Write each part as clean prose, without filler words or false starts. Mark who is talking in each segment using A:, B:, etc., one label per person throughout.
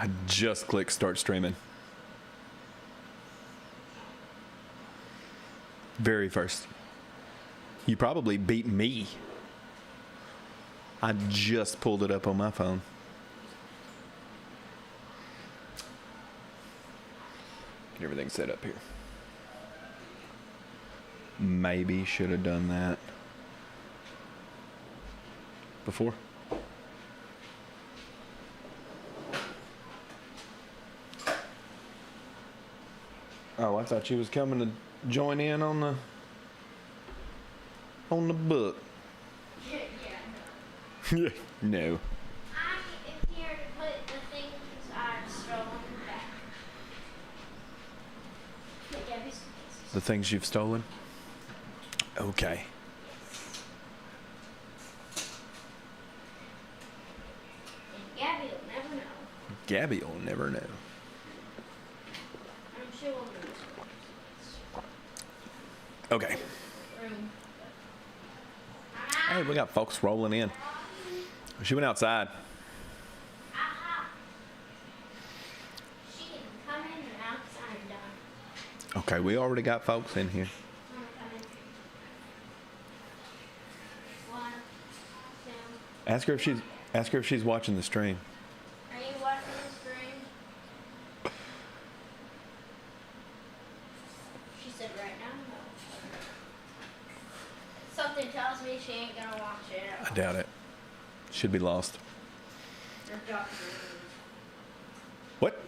A: I just clicked start streaming. Very first. You probably beat me. I just pulled it up on my phone. Get everything set up here. Maybe should have done that before. Oh, I thought you was coming to join in on the book.
B: Yeah,
A: Yeah. No.
B: I'm here to put the things I've stolen back. Like every suitcase.
A: The things you've stolen? Okay.
B: And Gabby will never know.
A: Gabby will never know.
B: I'm sure we'll know.
A: Okay.
B: Room.
A: Hey, we got folks rolling in. She went outside.
B: Aha. She can come in and out 'cause I'm done.
A: Okay, we already got folks in here.
B: I'm gonna come in. 1, 2.
A: Ask her if she's watching the stream.
B: Are you watching the stream? She said right now, no. Something tells me she ain't gonna watch it.
A: I doubt it. Should be lost.
B: Her documentary.
A: What?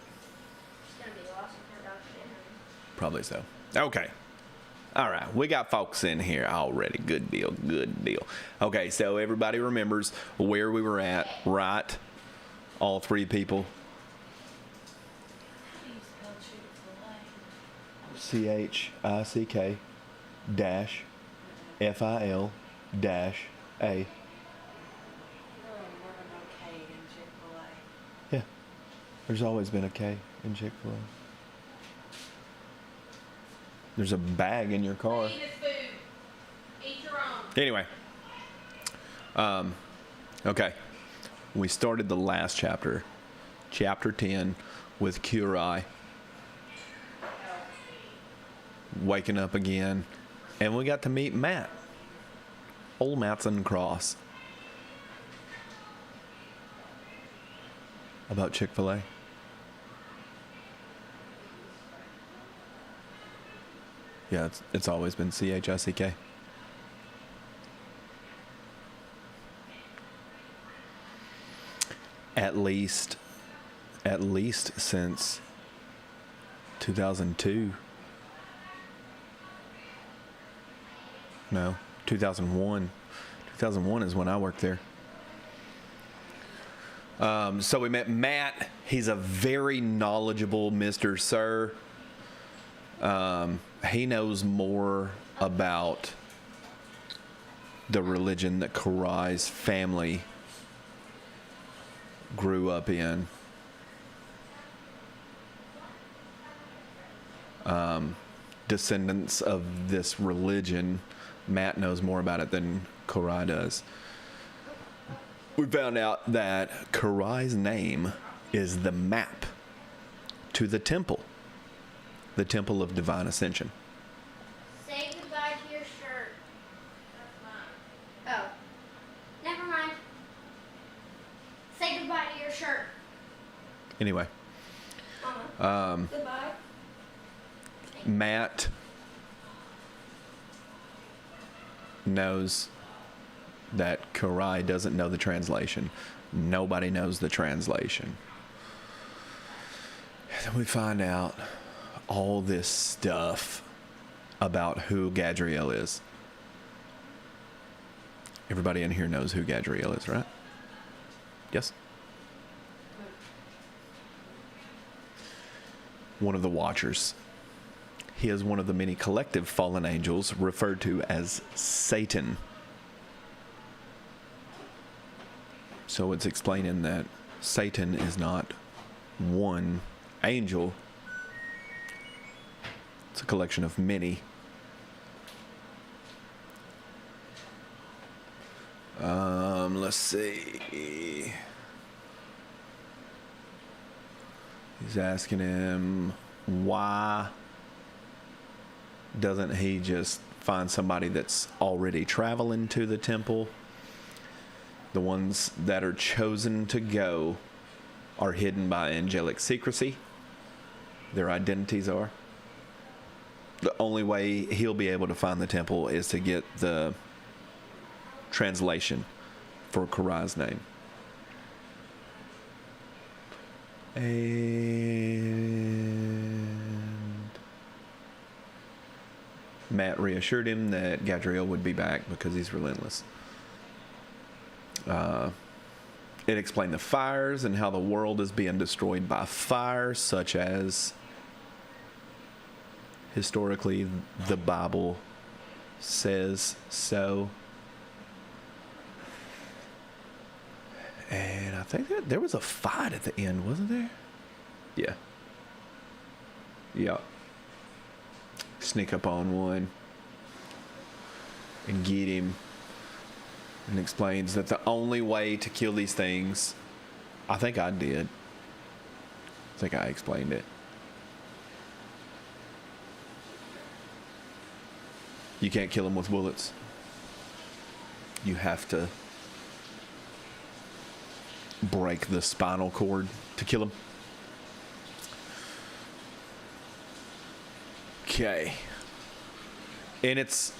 B: She's gonna be lost in her documentary.
A: Probably so. Okay. All right, we got folks in here already. Good deal, good deal. Okay, so everybody remembers where we were at, right? All three people. CHICK dash FIL dash A. Yeah, there's always been a K in Chick-fil-A. There's a bag in your car.
B: Eat his food. Eat your own.
A: Anyway, okay, we started the last chapter, chapter 10, with Kurai waking up again, and we got to meet Matt, old Matson Cross. About Chick-fil-A. Yeah, it's always been CHICK. At least since 2002. No, 2001. 2001 is when I worked there. So we met Matt. He's a very knowledgeable Mr. Sir. He knows more about the religion that Kurai's family grew up in. Descendants of this religion. Matt knows more about it than Kurai does. We found out that Kurai's name is the map to the temple of Divine Ascension.
B: Say goodbye to your shirt. Oh. Never mind. Say goodbye to your shirt.
A: Anyway,
B: Goodbye.
A: Matt knows that Kurai doesn't know the translation. Nobody knows the translation. And then we find out all this stuff about who Gadriel is. Everybody in here knows who Gadriel is, right? Yes? One of the Watchers. He is one of the many collective fallen angels referred to as Satan. So it's explaining that Satan is not one angel. It's a collection of many. Let's see. He's asking him, why doesn't he just find somebody that's already traveling to the temple? The ones that are chosen to go are hidden by angelic secrecy. Their identities are. The only way he'll be able to find the temple is to get the translation for Karai's name. And Matt reassured him that Gadriel would be back because he's relentless. It explained the fires and how the world is being destroyed by fire, such as historically the Bible says so. And I think that there was a fight at the end, wasn't there? Yeah. Yeah. Sneak up on one and get him. And explains that the only way to kill these things, I think I did. I think I explained it. You can't kill them with bullets. You have to break the spinal cord to kill them. Okay. In its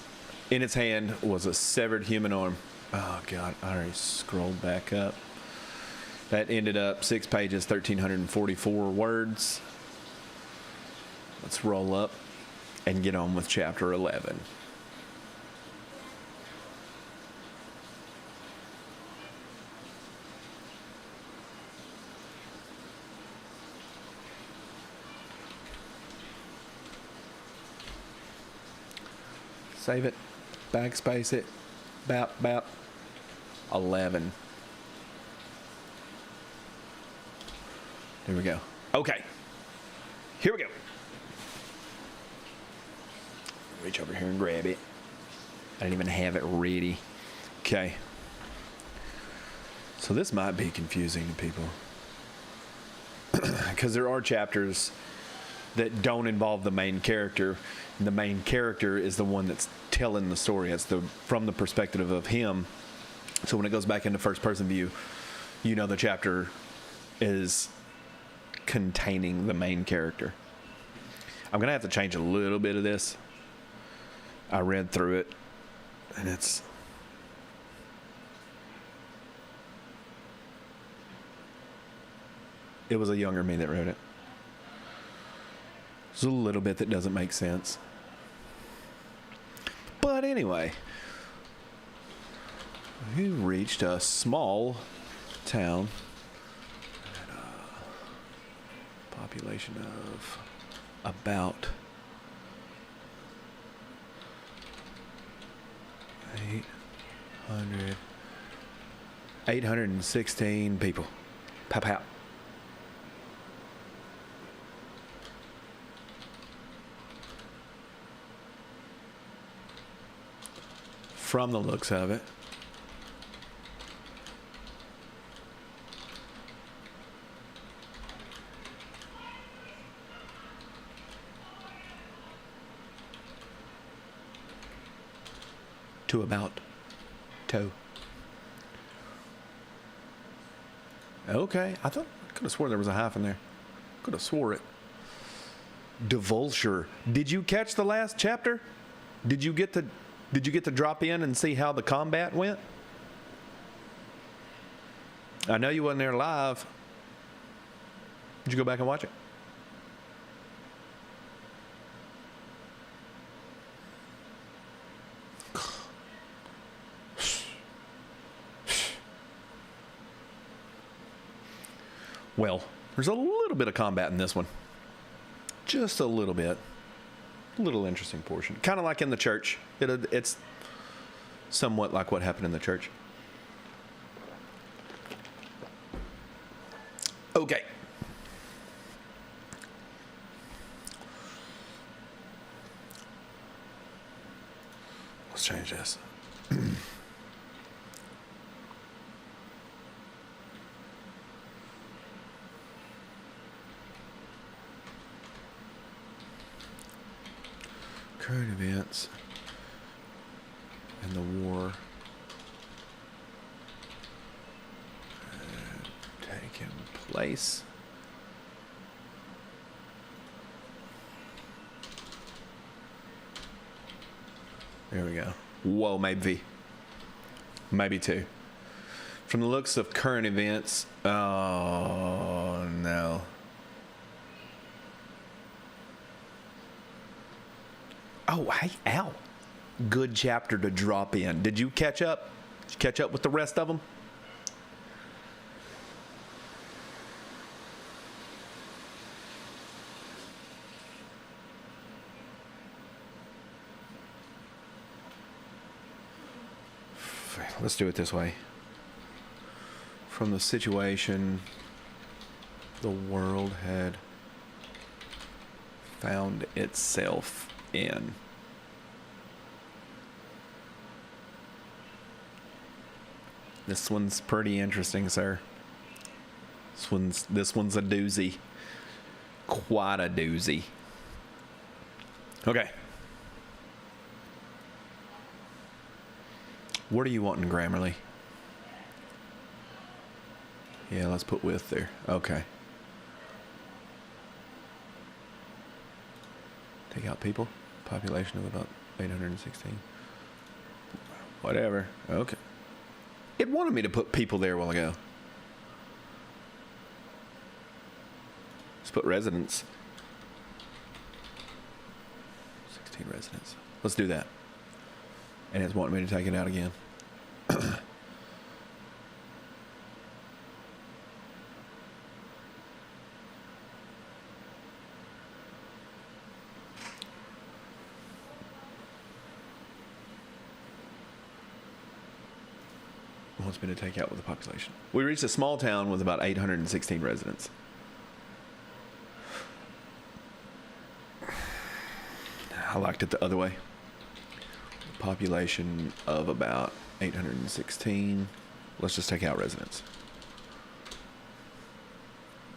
A: hand was a severed human arm. Oh God, I already scrolled back up. That ended up 6 pages, 1,344 words. Let's roll up and get on with chapter 11. Save it, backspace it, bap, 11. There we go. Okay, here we go. Reach over here and grab it. I didn't even have it ready. Okay. So this might be confusing to people. Because there are chapters that don't involve the main character. And the main character is the one that's telling the story. It's from the perspective of him. So when it goes back into first person view, you know the chapter is containing the main character. I'm going to have to change a little bit of this. I read through it, and it was a younger me that wrote it. There's a little bit that doesn't make sense. But anyway, we reached a small town. Population of about 816 people. Pow. From the looks of it. To about toe. Okay, I could have sworn there was a half in there. Could have swore it. Devulture. Did you catch the last chapter? Did you get to drop in and see how the combat went? I know you wasn't there live. Did you go back and watch it? Well, there's a little bit of combat in this one. Just a little bit. A little interesting portion. Kind of like in the church. It's somewhat like what happened in the church. Okay. Let's change this. Current events and the war taking place. There we go. Whoa, maybe. Maybe two. From the looks of current events, oh no. Oh, hey, ow. Good chapter to drop in. Did you catch up? Did you catch up with the rest of them? Let's do it this way. From the situation the world had found itself in. This one's pretty interesting, sir. This one's a doozy. Quite a doozy. Okay. What are you wanting, Grammarly? Yeah, let's put with there. Okay. Take out people. Population of about 816. Whatever. Okay. It wanted me to put people there a while ago. Let's put residents. 16 residents. Let's do that. And it's wanting me to take it out again. Wants me to take out with the population. We reached a small town with about 816 residents. I liked it the other way. Population of about 816. Let's just take out residents.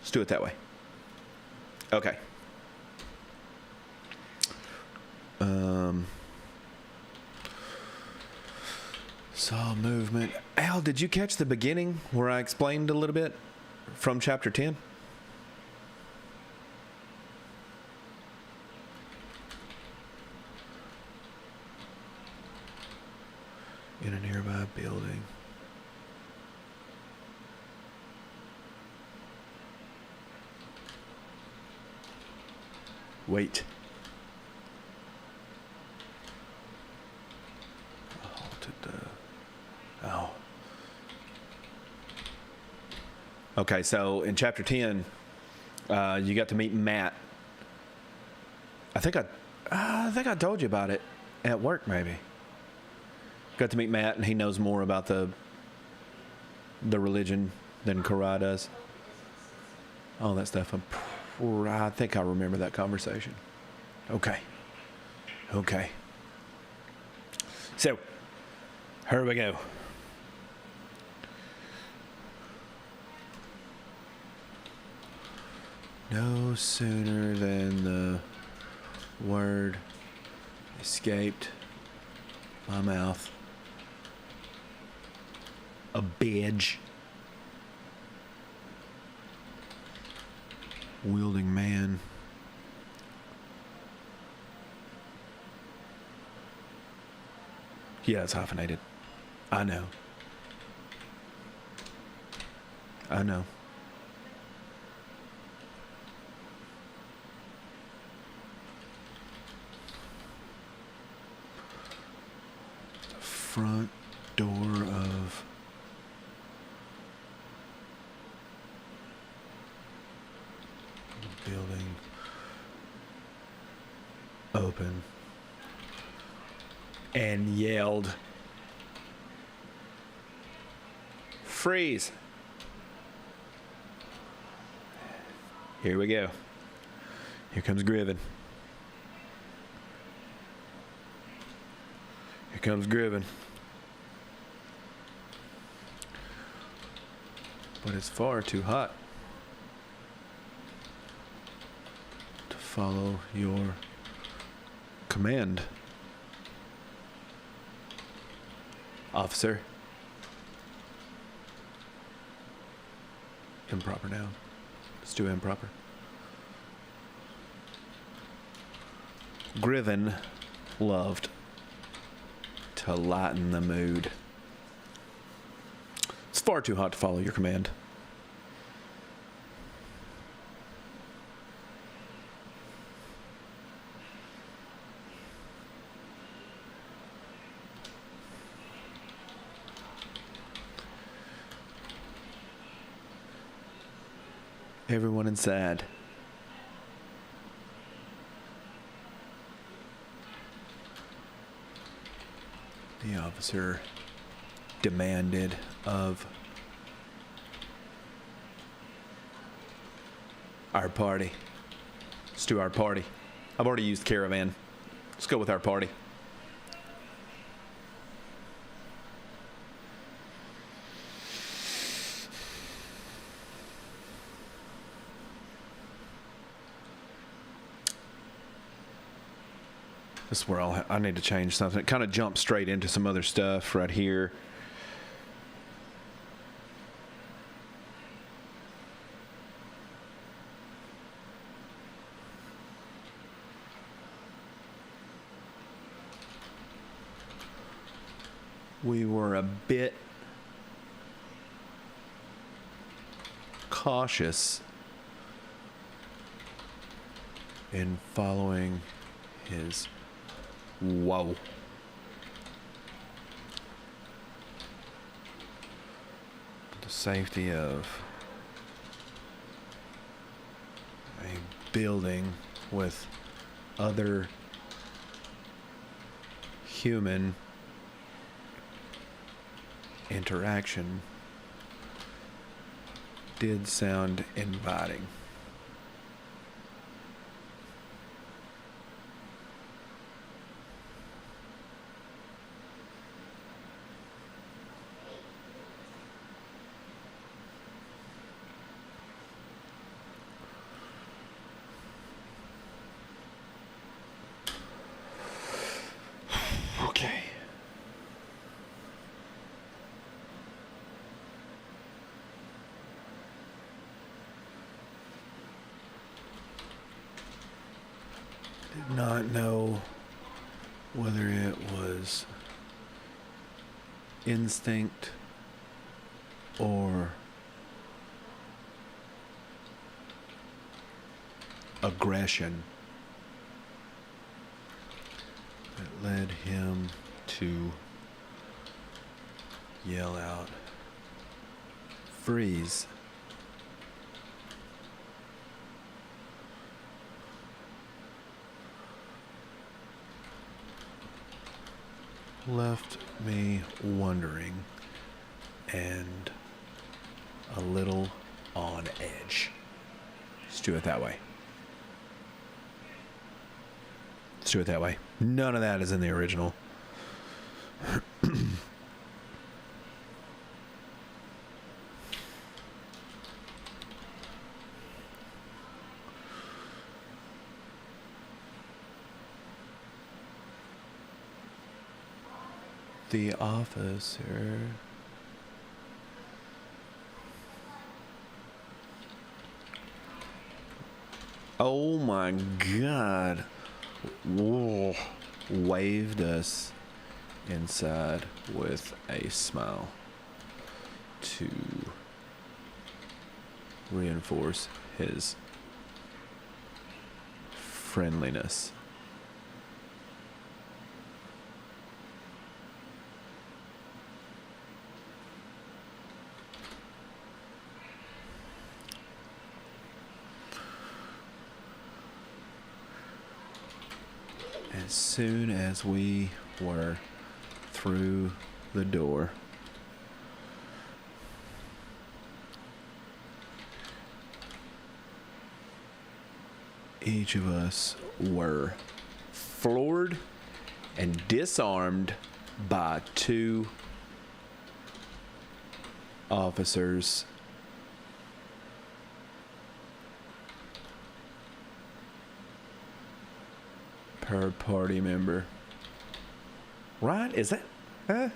A: Let's do it that way. Okay. Saw movement. Al, did you catch the beginning where I explained a little bit from chapter 10? In a nearby building. Wait. Oh. Okay, so in chapter 10, you got to meet Matt. I think I told you about it at work, maybe. Got to meet Matt, and he knows more about the religion than Karai does. All that stuff. I think I remember that conversation. Okay. So, here we go. No sooner than the word escaped my mouth, a bitch wielding man yeah, it's hyphenated. I know. Front door of the building open and yelled, "Freeze!" Here we go. Here comes Griven. Here comes Griven. But it's far too hot to follow your Command. Officer. Improper noun. Let's do improper. Griven loved to lighten the mood. It's far too hot to follow your command. Everyone inside. The officer demanded of our party. Let's do our party. I've already used caravan. Let's go with our party. This is where I need to change something. It kind of jumps straight into some other stuff right here. We were a bit cautious in following his... Whoa. The safety of a building with other human interaction did sound inviting. Okay. Did not know whether it was instinct or aggression that led him to yell out, "Freeze." Left me wondering and a little on edge. Let's do it that way. Let's do it that way. None of that is in the original. The officer oh my god. Whoa. Waved us inside with a smile to reinforce his friendliness. As soon as we were through the door, each of us were floored and disarmed by two officers per party member. Right? Is that? Huh?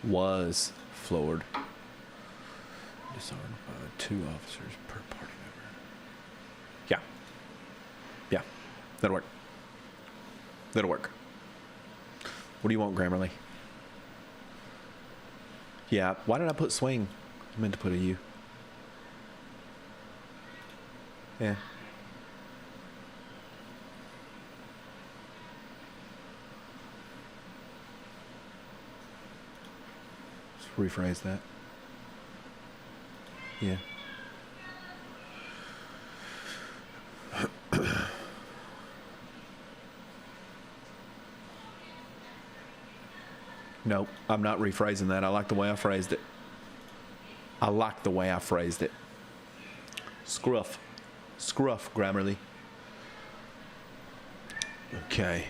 A: Was floored. Disarmed by 2 officers per party member. Yeah. Yeah. That'll work. That'll work. What do you want, Grammarly? Yeah. Why did I put swing? I meant to put a U. Yeah. Let's rephrase that. Yeah. No, I'm not rephrasing that. I like the way I phrased it. I like the way I phrased it. Scruff. Scruff, Grammarly. Okay.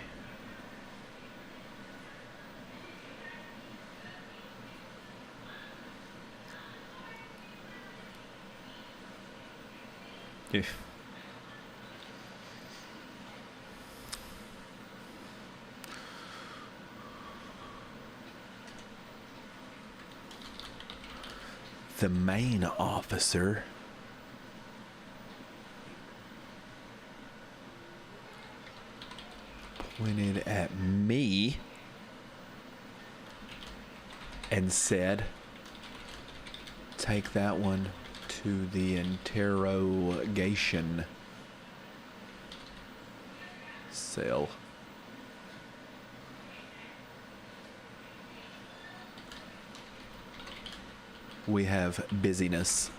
A: Yeah. The main officer pointed at me and said, "Take that one to the interrogation cell." We have busyness.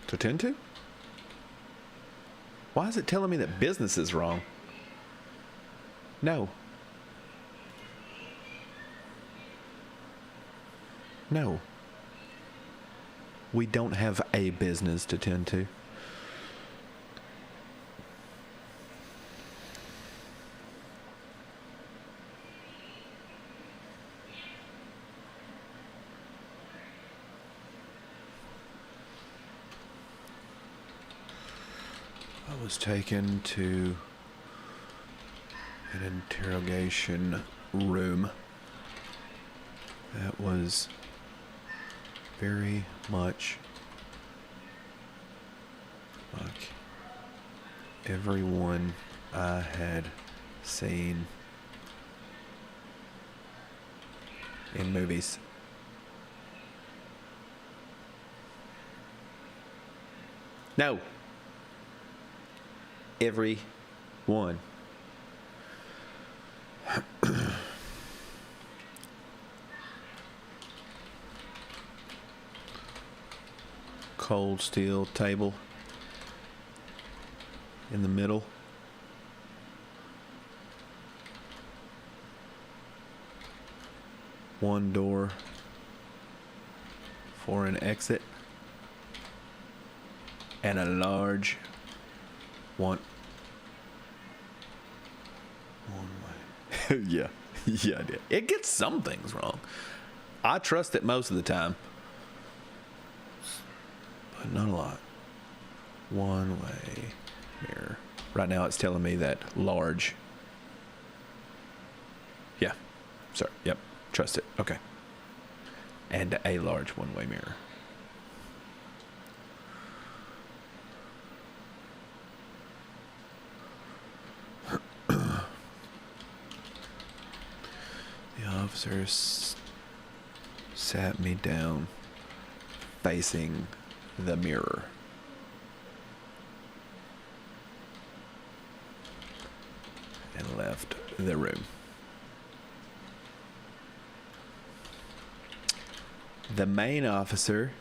A: To tend to? Why is it telling me that business is wrong? No. No. We don't have a business to tend to. I was taken to an interrogation room that was very much like everyone I had seen in movies. No. Every one. Cold steel table in the middle. One door for an exit. And a large one way. Yeah. Yeah, I did. It gets some things wrong. I trust it most of the time. But not a lot. One way mirror. Right now it's telling me that large. Yeah. Sorry. Yep. Trust it. Okay. And a large one-way mirror. The officers sat me down facing the mirror. And left the room. The main officer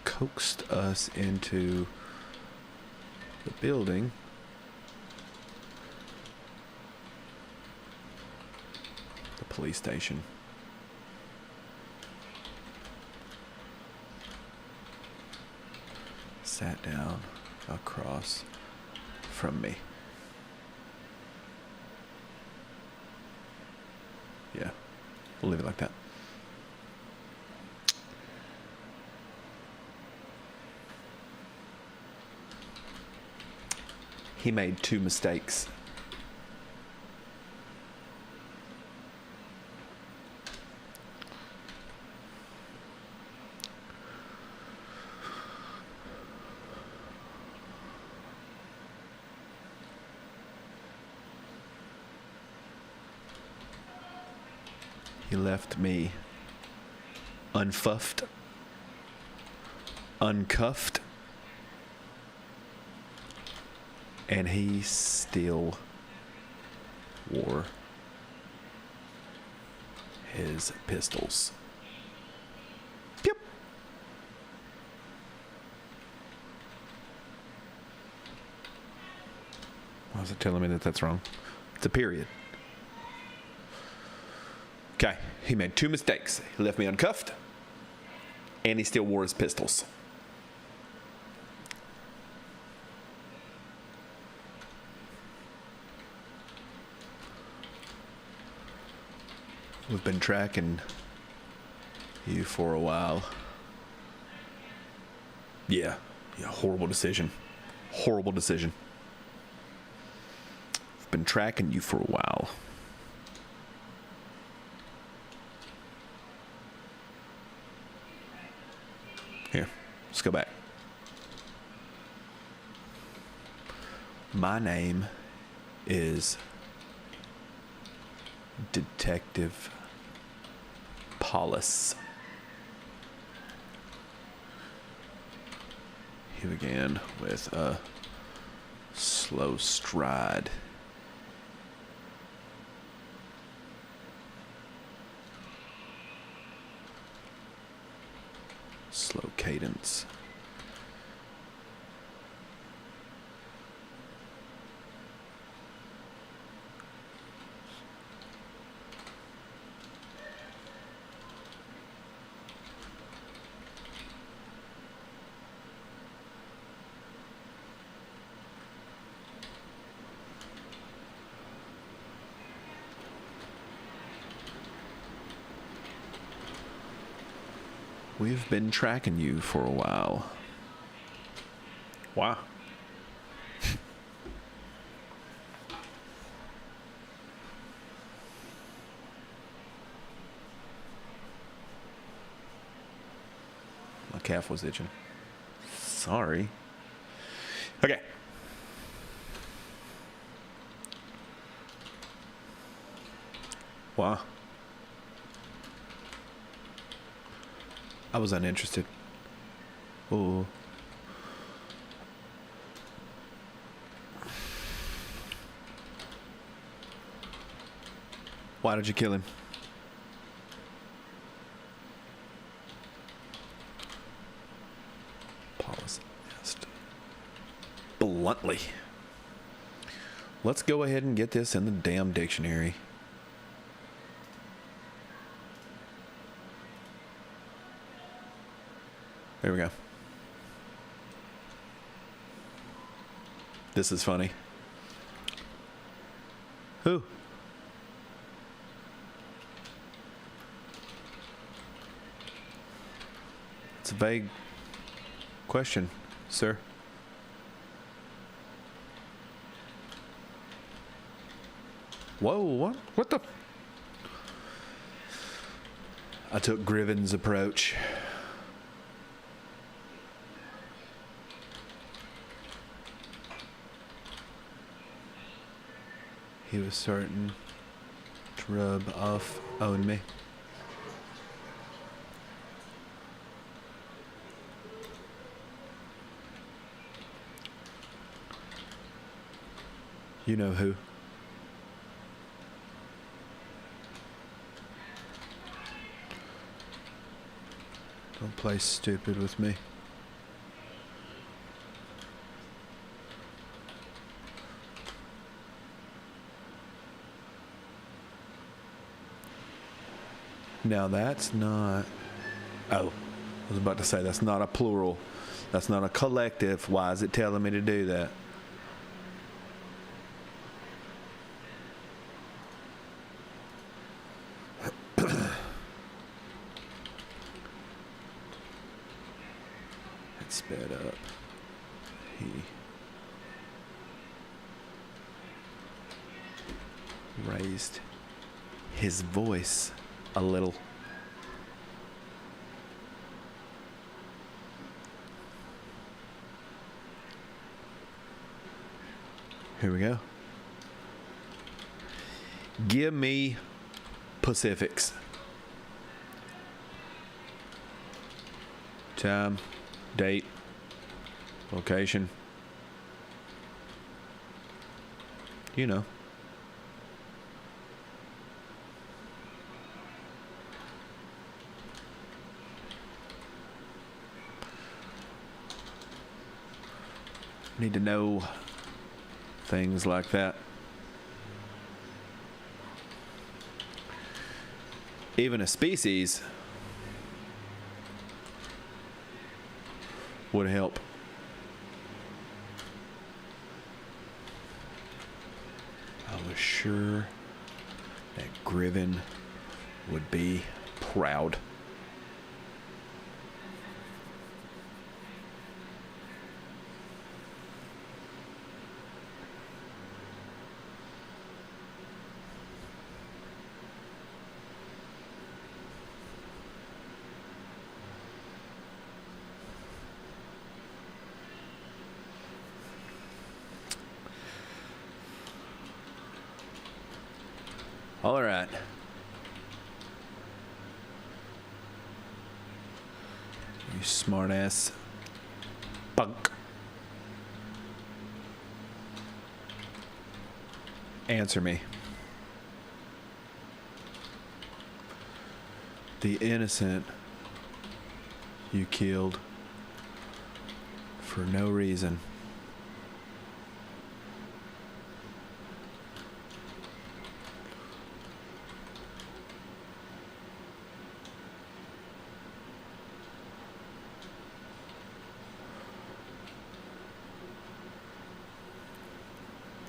A: coaxed us into the building the police station. Sat down across from me. Yeah, we'll leave it like that. He made 2 mistakes. He left me unfuffed, uncuffed, and he still wore his pistols. Yep. Why is it telling me that that's wrong? It's a period. Okay, he made 2 mistakes. He left me uncuffed, and he still wore his pistols. We've been tracking you for a while. Yeah, horrible decision. Horrible decision. We've been tracking you for a while. Here, let's go back. My name is Detective Paulus. He began with a slow stride. Slow cadence. We've been tracking you for a while. Wow. My calf was itching. Sorry. Okay. Wow. I was uninterested. Oh. Why did you kill him? Paulus asked bluntly. Let's go ahead and get this in the damn dictionary. There we go. This is funny. Who? It's a vague question, sir. Whoa, what? What the? I took Griven's approach. He was certain to rub off on me. You know who? Don't play stupid with me. Now that's not... Oh, I was about to say that's not a plural. That's not a collective. Why is it telling me to do that? He raised his voice a little. Here we go. Give me Pacifics. Time, date, location. You know. Need to know things like that. Even a species would help. I was sure that Griven would be proud. All right. You smart ass punk. Answer me. The innocent you killed for no reason.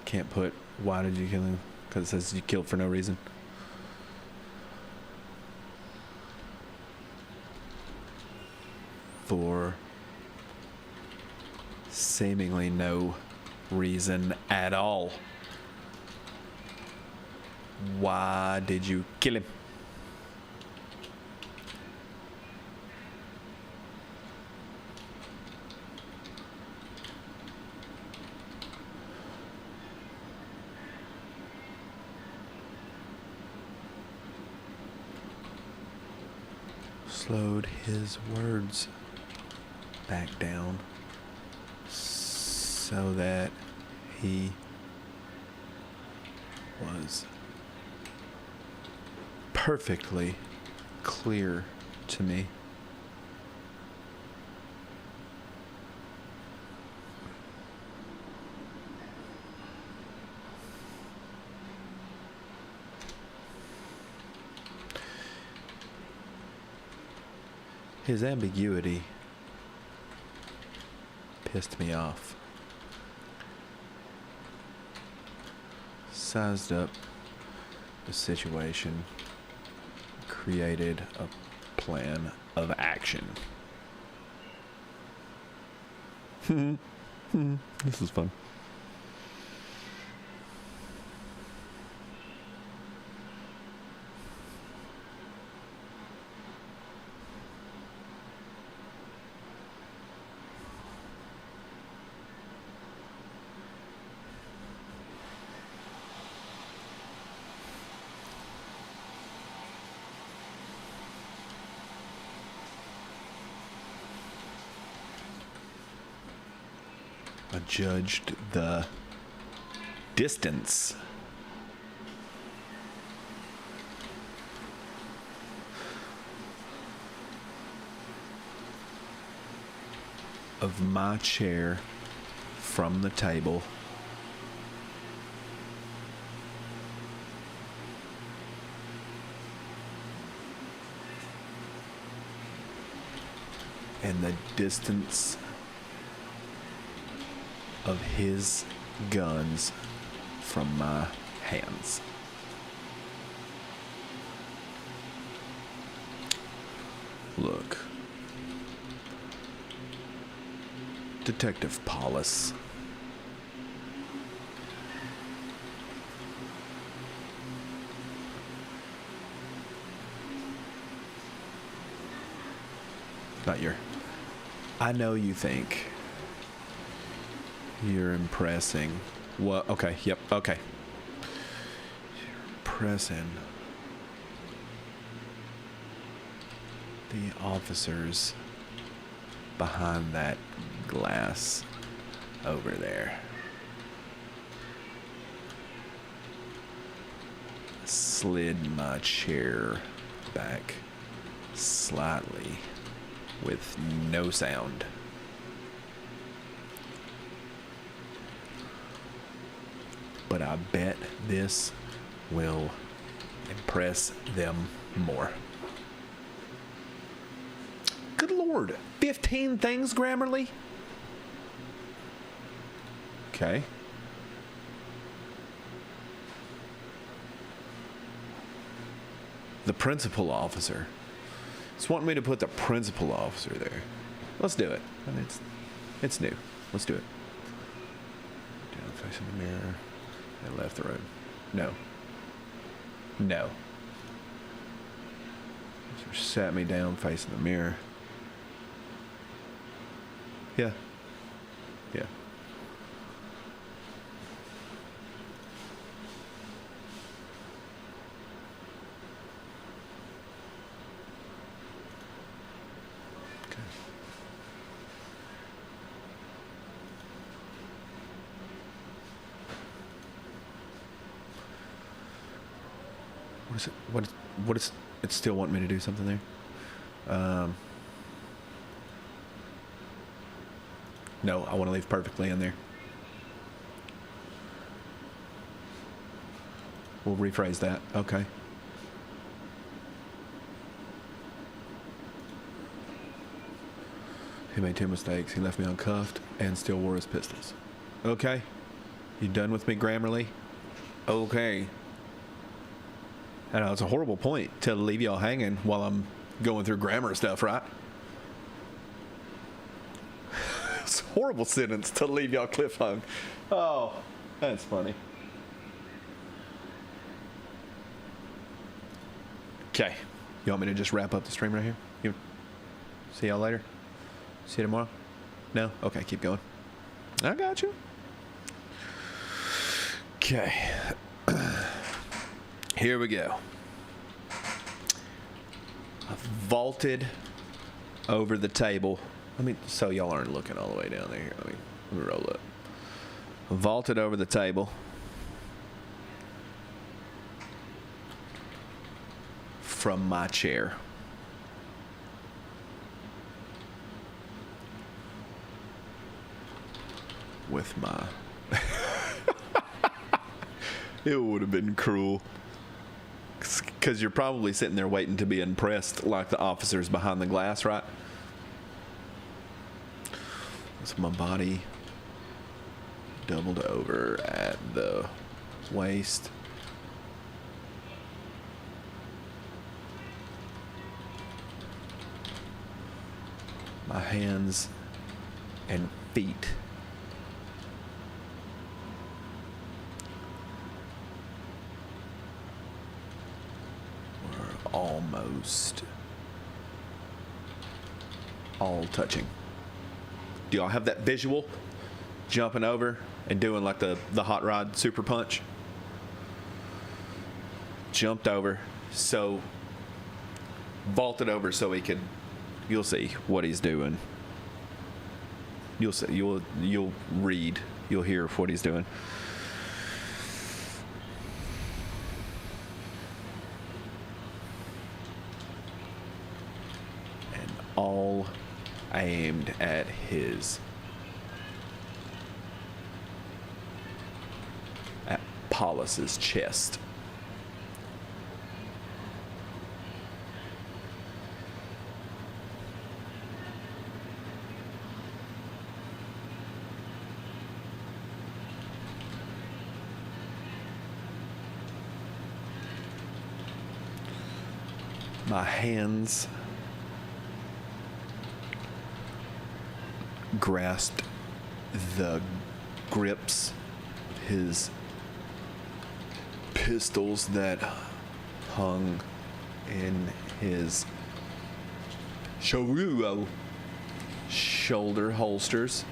A: Can't put why did you kill him because it says you killed for no reason. For seemingly no reason at all. Why did you kill him? Slowed his words back down so that he was perfectly clear to me. His ambiguity pissed me off. Sized up the situation, created a plan of action. This is fun. I judged the distance of my chair from the table. And the distance of his guns from my hands. Look. Detective Paulus. Not your. I know you think you're impressing. What? Okay. Yep. Okay. You're impressing the officers behind that glass over there. Slid my chair back slightly with no sound. But I bet this will impress them more. Good Lord. 15 things, Grammarly? Okay. The principal officer. It's wanting me to put the principal officer there. Let's do it. I mean, it's new. Let's do it. Down facing the mirror. And left the road. No. No. So sat me down facing the mirror. Yeah. Yeah. Okay. What is it? What is it still wanting me to do something there? No, I want to leave perfectly in there. We'll rephrase that. Okay. He made 2 mistakes. He left me uncuffed and still wore his pistols. Okay. You done with me, Grammarly? Okay. I know, it's a horrible point to leave y'all hanging while I'm going through grammar stuff, right? It's a horrible sentence to leave y'all cliffhung. Oh, that's funny. Okay. You want me to just wrap up the stream right here? See y'all later? See you tomorrow? No? Okay, keep going. I got you. Okay. Here we go. I vaulted over the table. So y'all aren't looking all the way down there. Let me roll up. I vaulted over the table. From my chair. With my... It would have been cruel. Because you're probably sitting there waiting to be impressed like the officers behind the glass, right? So my body doubled over at the waist. My hands and feet were almost all touching. Do y'all have that visual? Jumping over and doing like the hot rod super punch? Jumped over, so vaulted over so he could. You'll see what he's doing. You'll see. You'll read. You'll hear what he's doing. And all aimed at Paulus's chest. My hands grasped the grips, his pistols that hung in his shoulder holsters.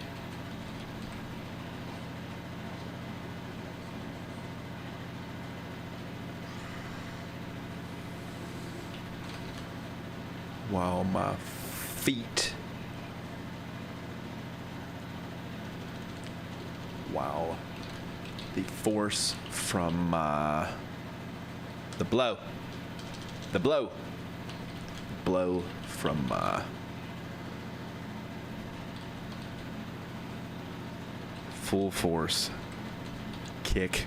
A: While my feet, wow, the force from the blow from full force kick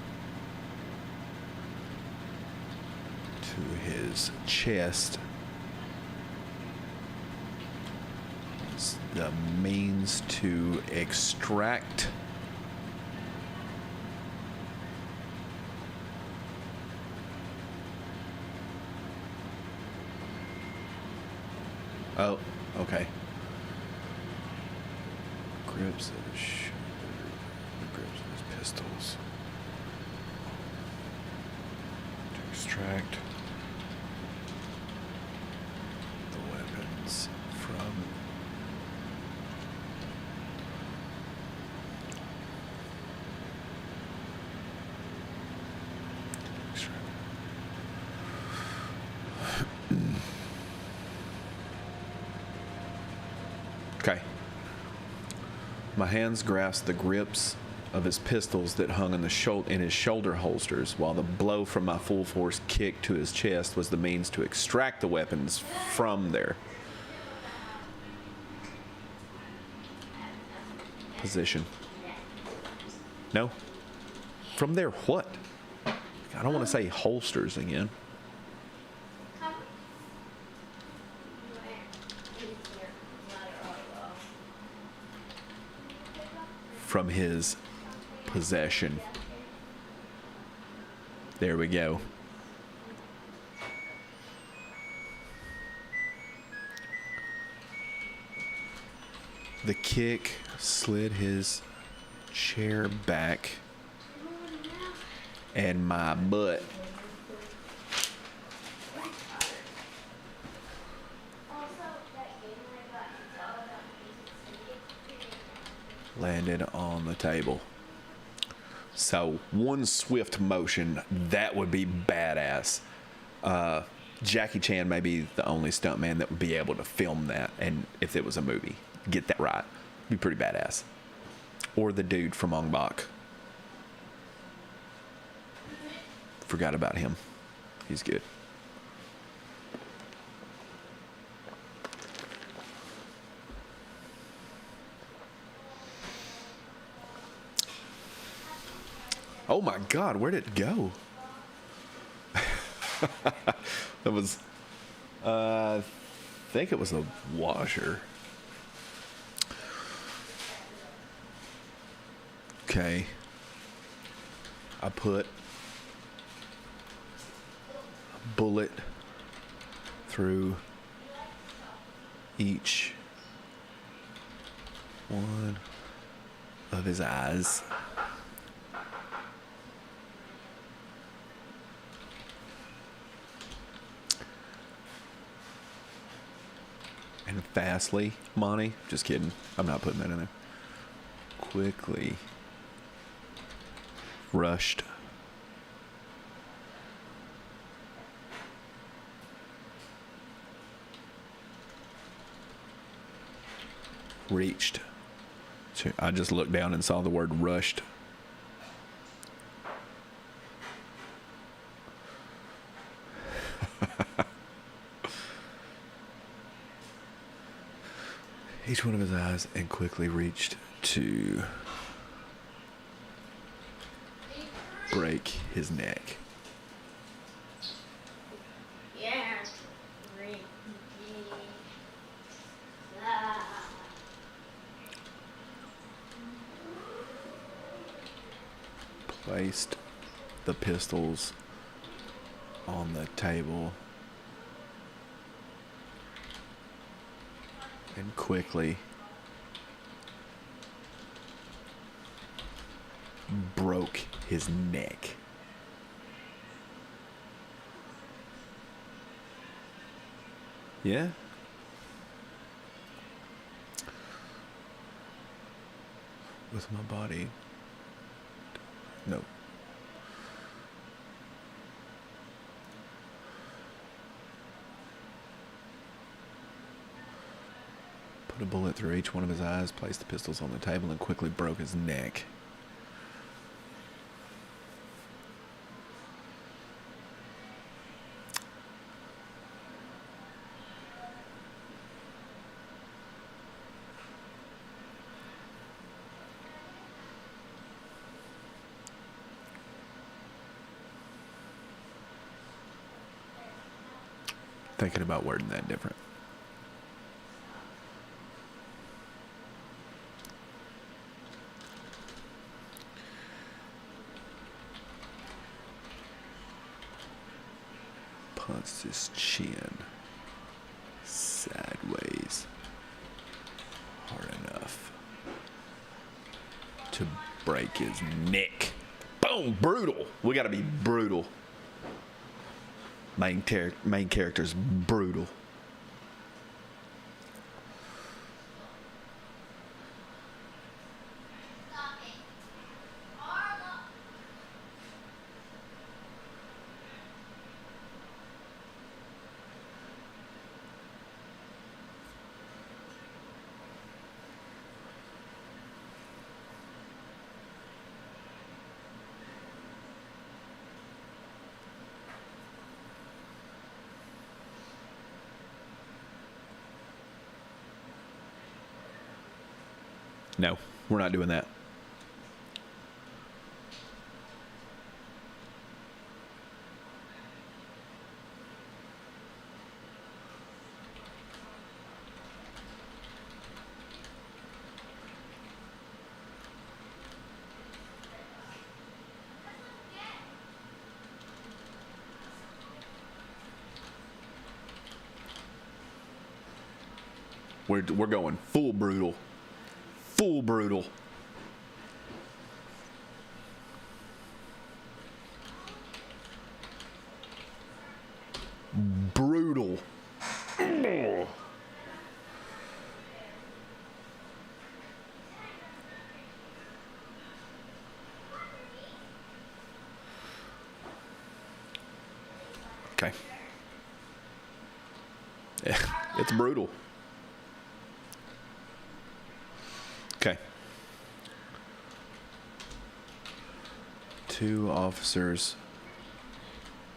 A: to his chest is the means to extract oh, okay. Grips of his shoulder, the grips of his pistols. To extract the weapons from okay. My hands grasped the grips of his pistols that hung in his shoulder holsters, while the blow from my full force kick to his chest was the means to extract the weapons from their position. No? From their what? I don't want to say holsters again. From his possession. There we go. The kick slid his chair back, and my butt landed on the table. So one swift motion, that would be badass. Jackie Chan may be the only stuntman that would be able to film that, and if it was a movie, get that right, be pretty badass. Or the dude from Ong Bak. Forgot about him. He's good. Oh my God, where did it go? That was, I think it was a washer. Okay. I put a bullet through each one of his eyes. And fastly, Monty, just kidding, I'm not putting that in there. Quickly rushed reached. I just looked down and saw the word rushed. Each one of his eyes and quickly reached to break his neck.
B: Yeah.
A: Placed the pistols on the table and quickly broke his neck. Yeah? With my body. No. Put a bullet through each one of his eyes, placed the pistols on the table, and quickly broke his neck. Thinking about wording that different. Punched his chin sideways hard enough to break his neck. Boom! Brutal. We gotta be brutal. Main character's brutal. No, we're not doing that. We're going full brutal. Full brutal. Brutal. Okay. Yeah, it's brutal. Okay. 2 officers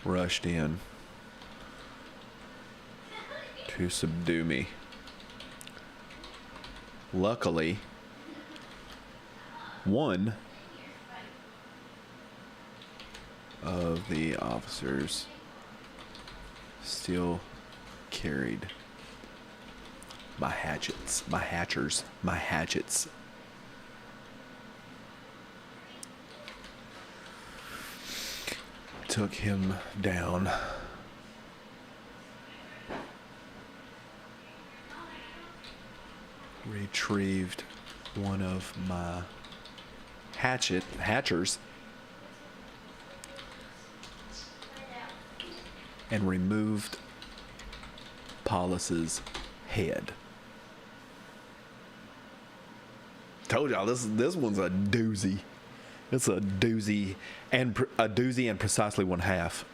A: rushed in to subdue me. Luckily, one of the officers still carried my hatchets. Took him down. Retrieved one of my hatchers and removed Paulus's head. Told y'all this one's a doozy. It's a doozy and precisely 1/2.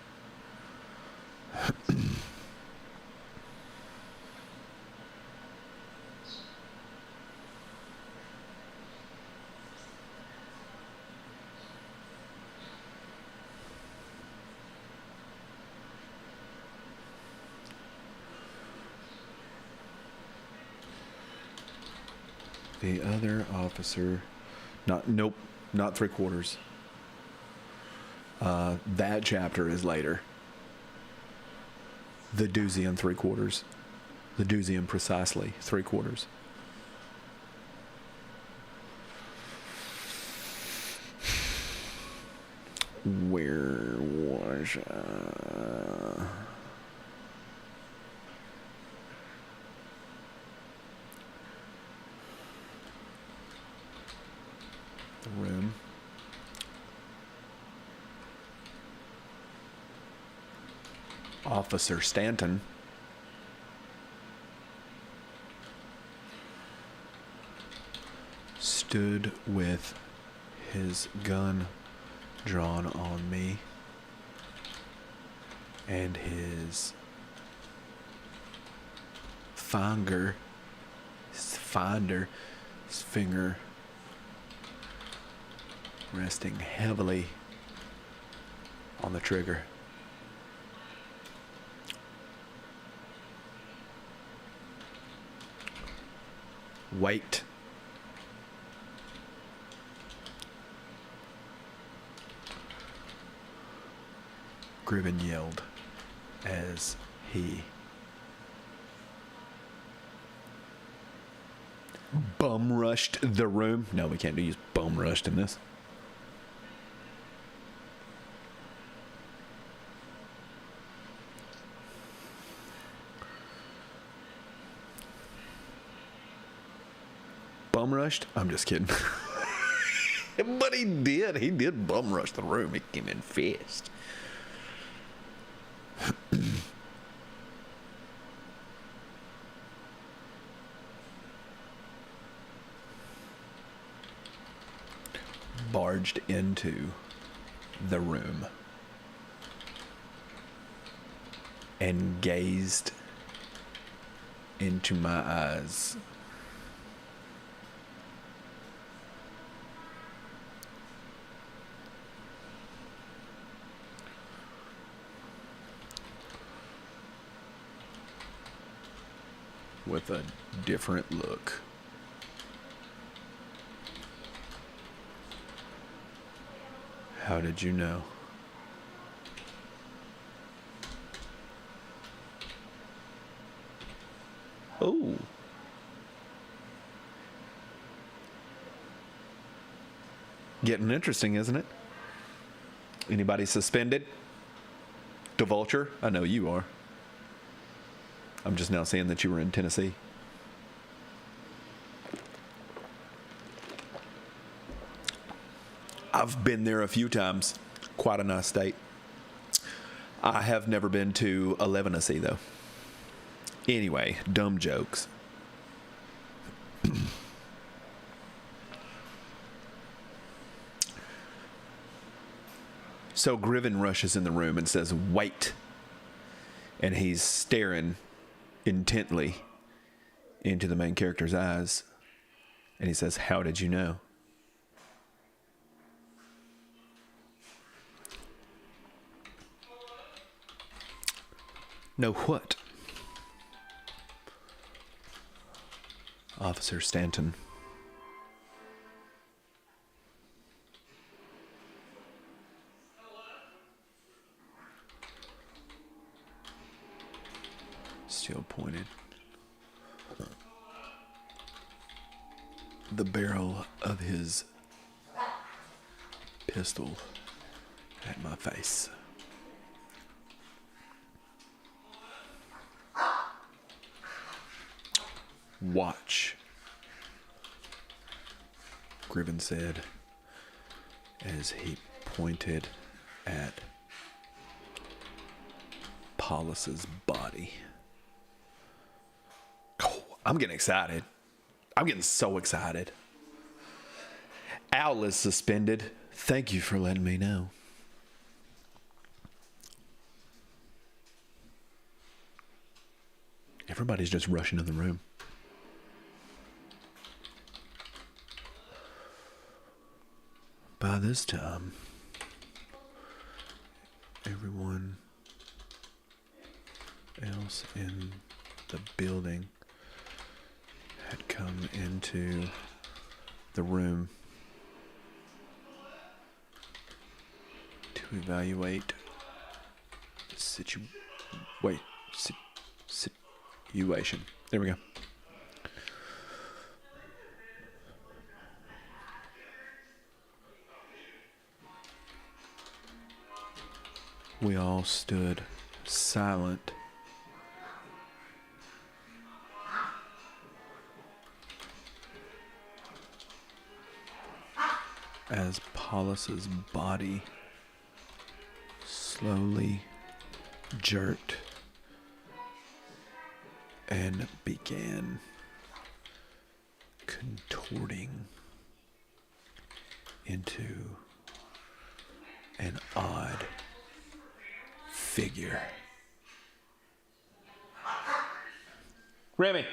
A: The other officer, not 3/4. That chapter is later. The doozy and 3/4. The doozy and precisely 3/4. Where was the room? Officer Stanton stood with his gun drawn on me and his finger resting heavily on the trigger. Wait. Griven yelled as he bum rushed the room. No, we can't use bum rushed in this. Bum rushed? I'm just kidding. But he did. He did bum rush the room. He came in fast. Barged into the room and gazed into my eyes. With a different look. How did you know? Oh. Getting interesting, isn't it? Anybody suspended? DeVulture? I know you are. I'm just now seeing that you were in Tennessee. I've been there a few times. Quite a nice state. I have never been to Lebanon, though. Anyway, dumb jokes. So Griven rushes in the room and says, "Wait." And he's staring intently into the main character's eyes. And he says, "How did you know?" Know what? Officer Stanton. Still pointed the barrel of his pistol at my face. "Watch," Griven said as he pointed at Paulus's body. Oh, I'm getting excited. I'm getting so excited. Al is suspended. Thank you for letting me know. Everybody's just rushing in the room. By this time, everyone else in the building had come into the room to evaluate the situation. There we go. We all stood silent as Paulus's body slowly jerked and began contorting into an odd figure. Remy.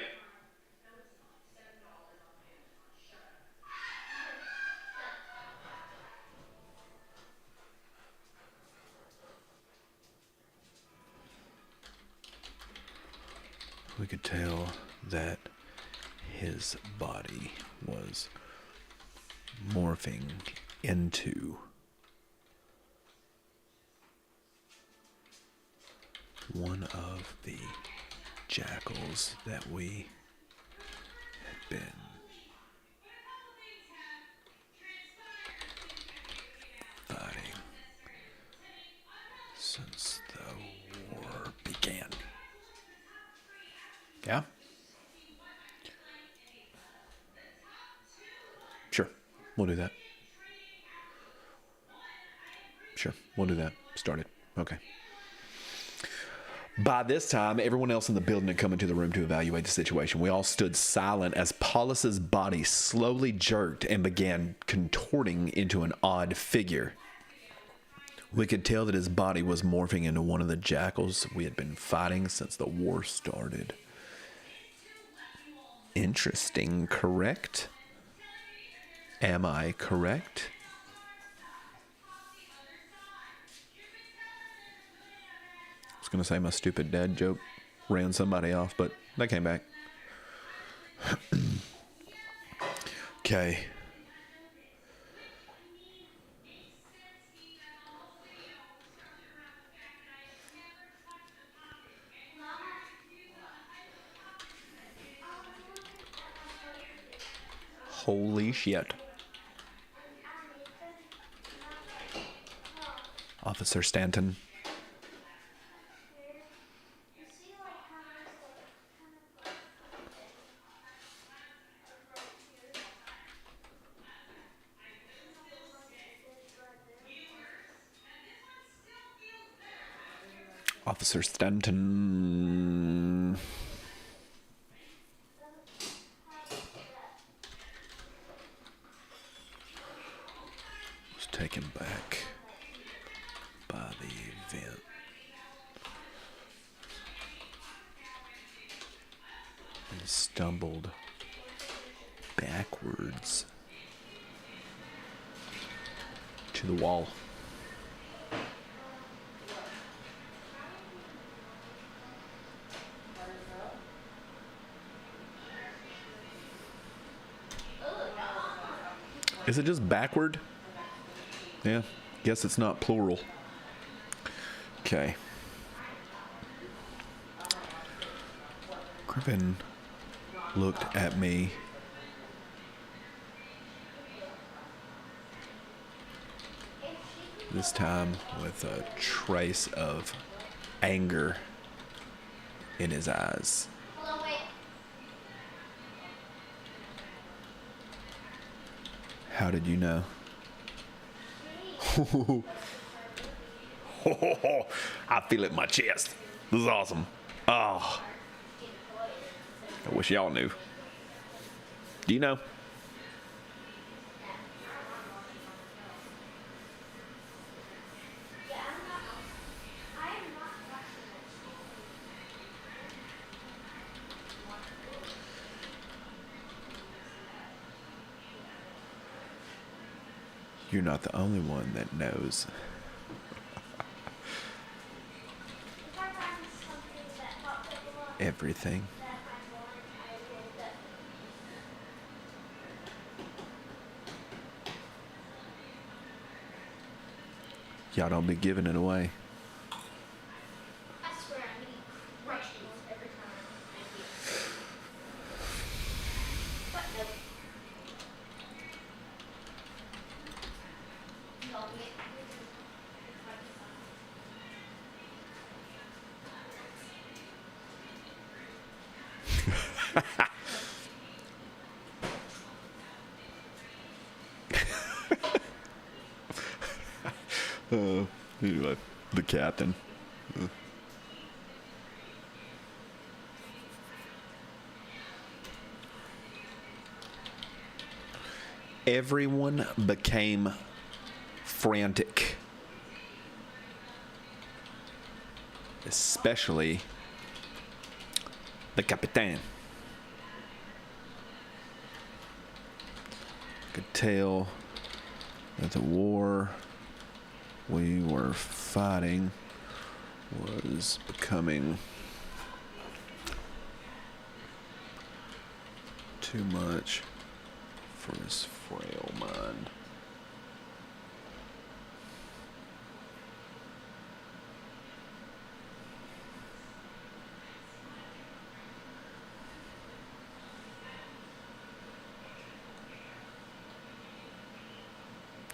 A: We could tell that his body was morphing into one of the jackals that we had been fighting since the war began. Yeah? Sure, we'll do that. Sure, we'll do that. Started. Okay. By this time, everyone else in the building had come into the room to evaluate the situation. We all stood silent as Paulus's body slowly jerked and began contorting into an odd figure. We could tell that his body was morphing into one of the jackals we had been fighting since the war started. Interesting, correct? Am I correct? I was going to say my stupid dad joke ran somebody off, but they came back. Okay. Holy shit. Officer Stanton. Officer Stanton. Was taken back by the event. And stumbled backwards to the wall. Is it just backward? Yeah, guess it's not plural. Okay. Griffin looked at me. This time with a trace of anger in his eyes.
B: Hold on, wait.
A: How did you know? I feel it in my chest. This is awesome. Oh, I wish y'all knew. Do you know?
B: Yeah, I am not watching
A: You're not the only one that knows.
B: If I find something that pops up a lot
A: Everything.
B: that I want, I will definitely.
A: Y'all don't be giving it away.
B: I swear I need crushes every time I get. But no. No, we get.
A: Anyway, the captain. everyone became frantic, especially the Capitan. Could tell that the war we were fighting was becoming too much for his frail mind.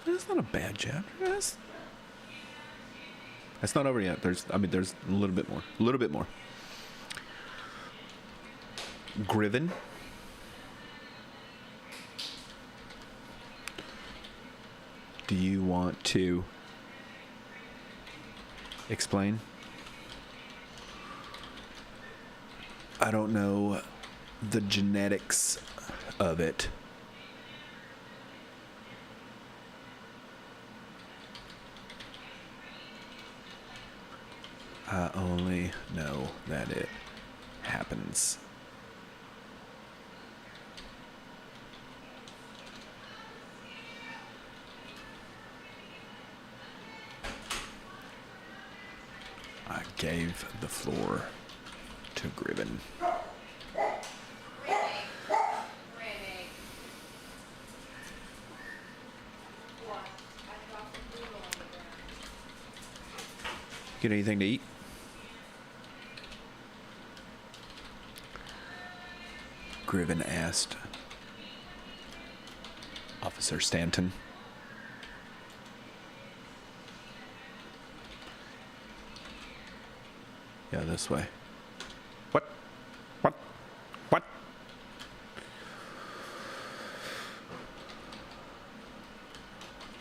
A: That's not a bad chapter. That's not over yet. There's a little bit more. A little bit more. Griven. Do you want to explain? I don't know the genetics of it. I only know that it happens. I gave the floor to Griven. Get anything to eat? Griven asked Officer Stanton. Yeah, this way. What?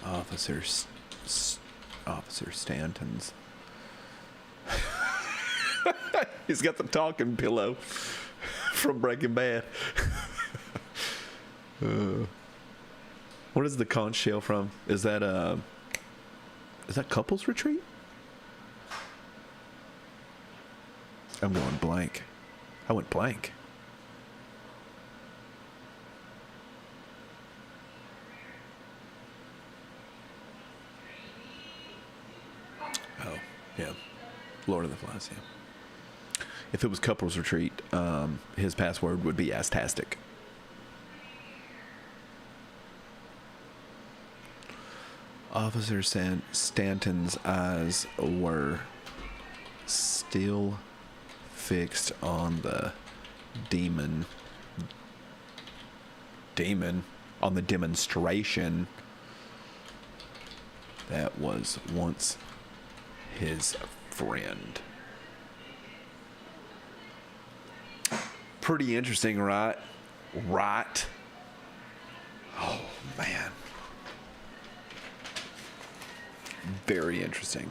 A: Officer Stanton's. He's got the talking pillow from Breaking Bad. What is the conch shell from? Is that Couples Retreat? I'm going blank. I went blank. Oh, yeah. Lord of the Flies, yeah. If it was Couples Retreat, his password would be Astastic. Officer Stanton's eyes were still fixed on the on the demonstration that was once his friend. Pretty interesting, right? Right? Oh, man. Very interesting.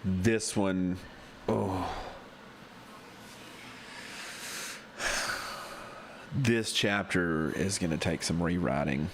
A: This one, this chapter is going to take some rewriting.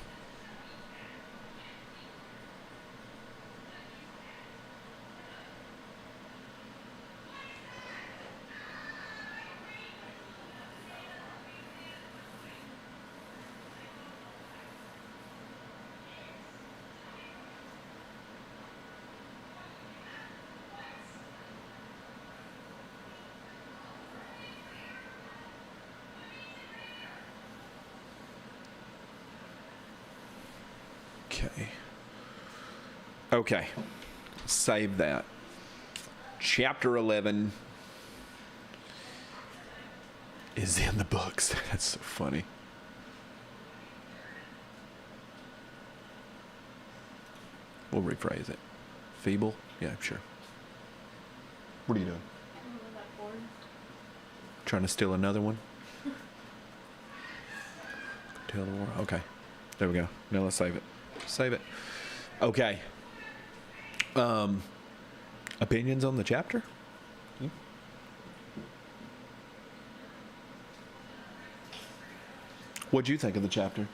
A: Okay. Save that. Chapter 11 is in the books. That's so funny. We'll rephrase it. Feeble? Yeah, sure. What are you doing?
B: That board.
A: Trying to steal another one? Tell the war. Okay. There we go. Now let's save it. Save it. Okay. Opinions on the chapter? What'd you think of the chapter?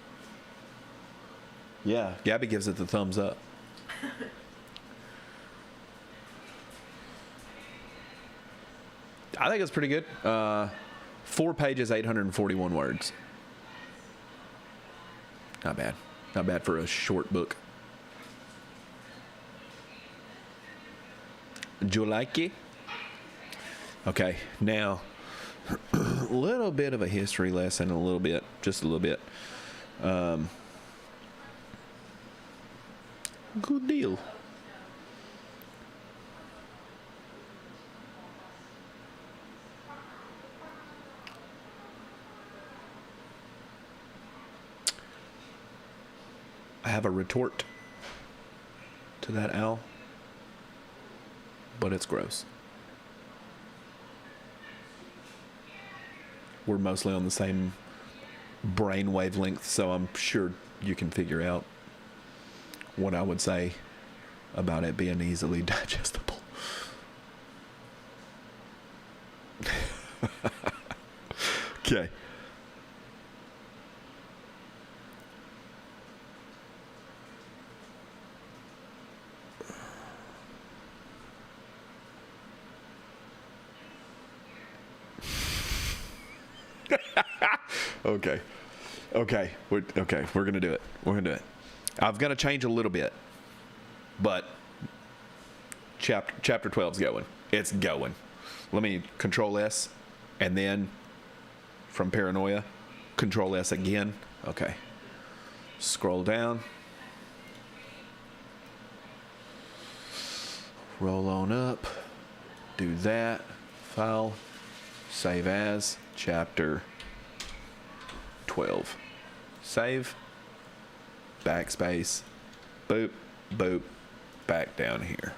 A: Yeah, Gabby gives it the thumbs up. I think it's pretty good. 4 pages, 841 words. Not bad. Not bad for a short book. Do you like it? Okay, now a little bit of a history lesson, just a little bit. Good deal. I have a retort to that, Al, but it's gross. We're mostly on the same brain wavelength, so I'm sure you can figure out what I would say about it being easily digestible. Okay. Okay. We're gonna do it. I've got to change a little bit, but chapter 12's going. It's going. Let me Control S, and then from Paranoia, Control S again. Okay. Scroll down. Roll on up. Do that. File. Save as. Chapter 12. Save. Backspace. Boop. Boop. Back down here.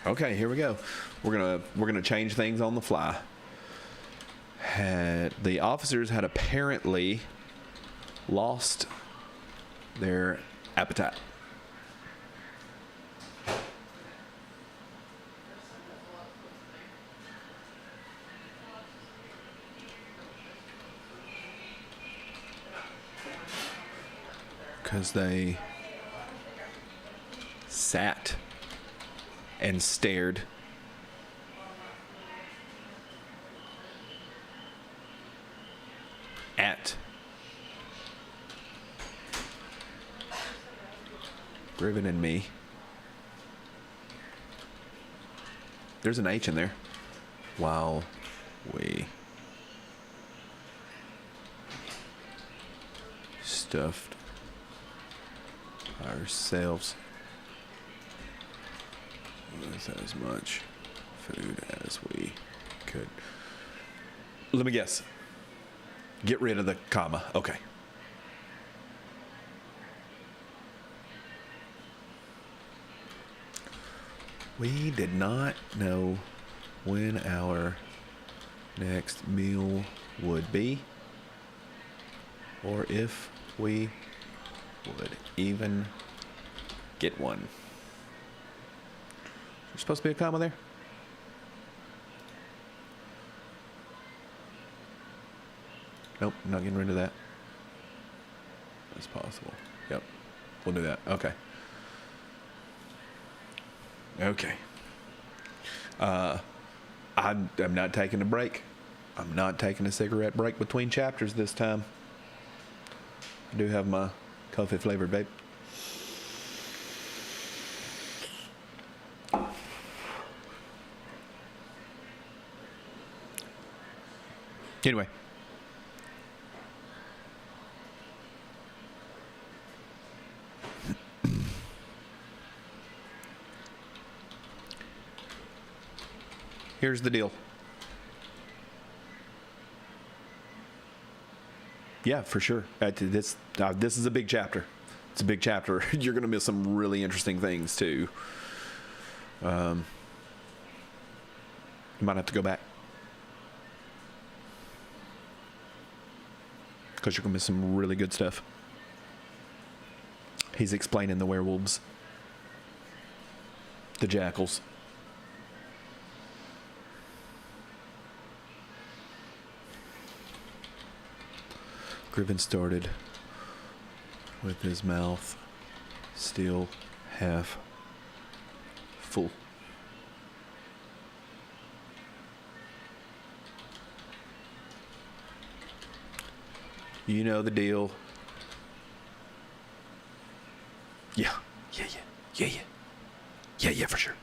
A: Okay, here we go. We're gonna change things on the fly. The officers had apparently lost their appetite. Because they sat and stared at Griven and me. There's an H in there. While we stuffed ourselves with as much food as we could. Let me guess. Get rid of the comma. Okay. We did not know when our next meal would be, or if we would even get one. There's supposed to be a comma there? Nope, not getting rid of that. That's possible. Yep, we'll do that. Okay. Okay. I'm not taking a break. I'm not taking a cigarette break between chapters this time. I do have my coffee flavored vape. Anyway. Here's the deal. Yeah, for sure. This is a big chapter. It's a big chapter. You're going to miss some really interesting things too. You might have to go back. Because you're going to miss some really good stuff. He's explaining the werewolves. The jackals. Griffin started with his mouth still half full. You know the deal. Yeah, for sure.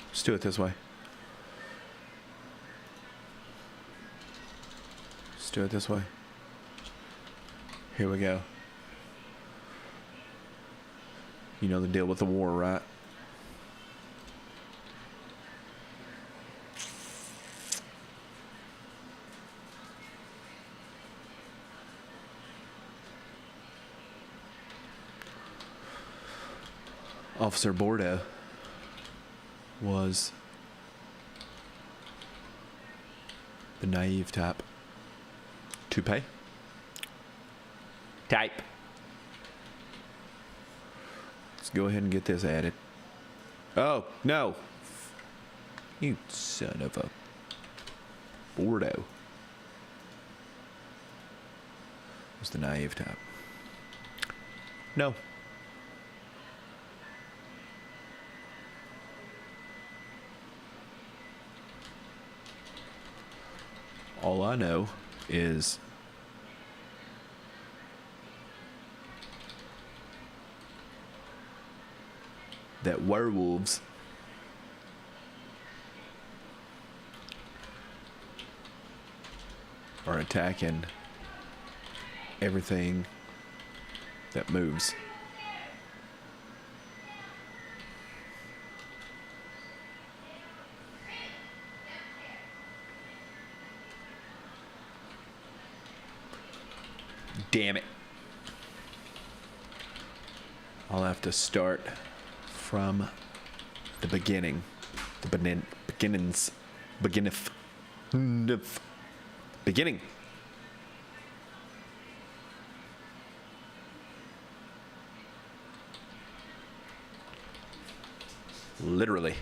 A: Let's do it this way. Let's do it this way. Here we go. You know the deal with the war, right? Officer Bordeaux was the naive type. Toupee? Type. Let's go ahead and get this added. Oh, no. You son of a Bordeaux. Was the naive type. No. All I know is that werewolves are attacking everything that moves. Damn it. I'll have to start from the beginning. The beginnings. Beginning. Literally.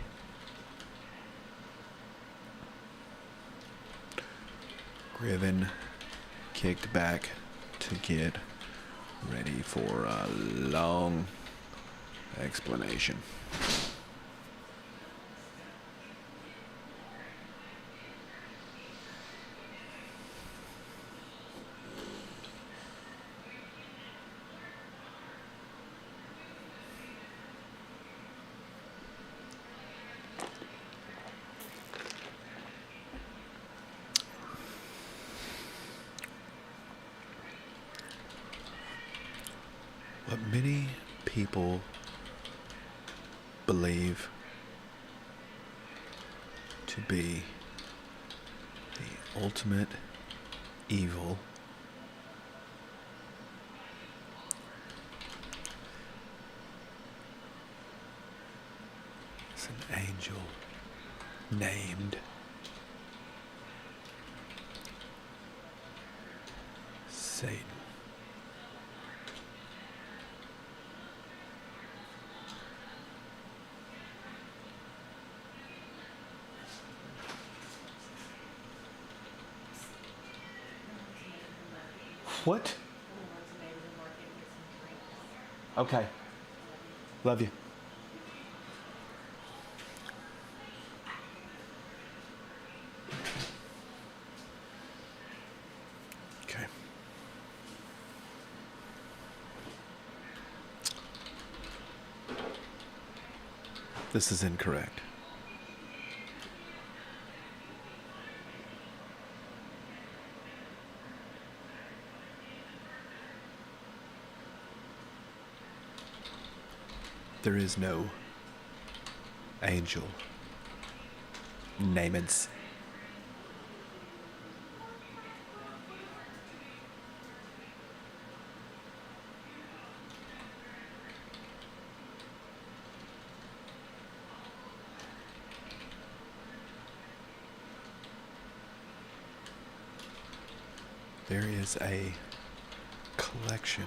A: Griffin kicked back to get ready for a long explanation. What many people believe to be the ultimate evil is an angel named Satan. What? Okay. Love you. Okay. This is incorrect. There is no angel named there is a collection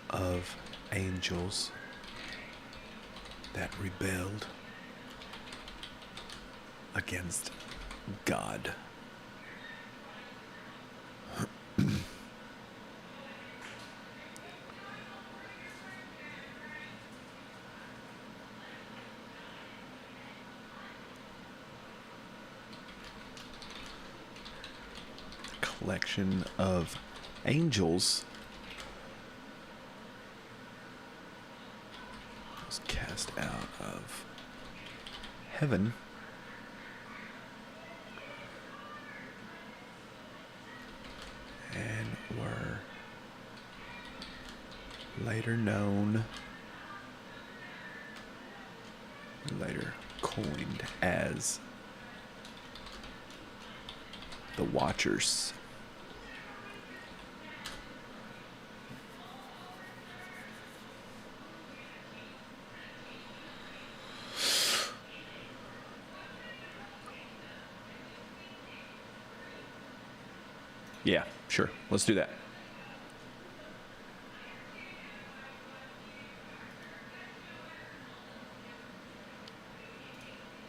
A: of angels that rebelled against God. Collection of angels was cast out of heaven and were later coined as the Watchers. Yeah, sure. Let's do that.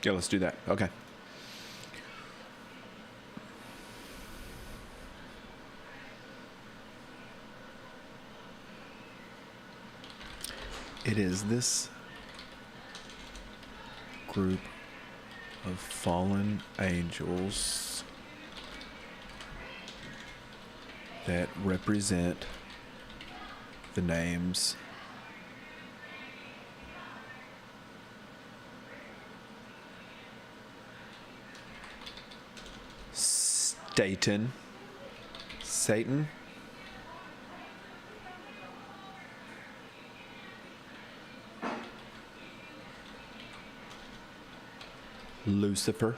A: Yeah, let's do that. Okay. It is this group of fallen angels that represent the names Satan, Lucifer,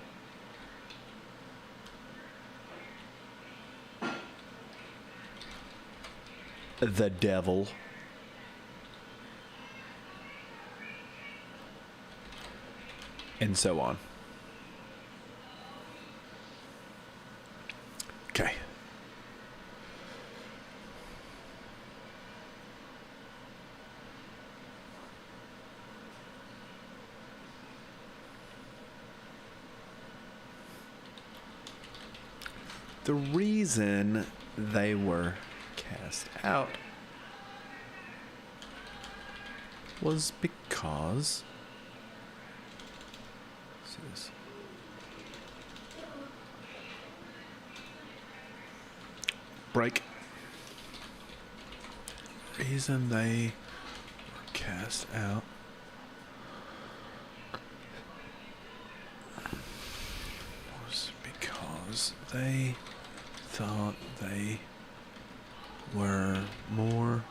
A: the devil, and so on. Okay. The reason they were cast out was because break. Reason they were cast out was because they thought they were more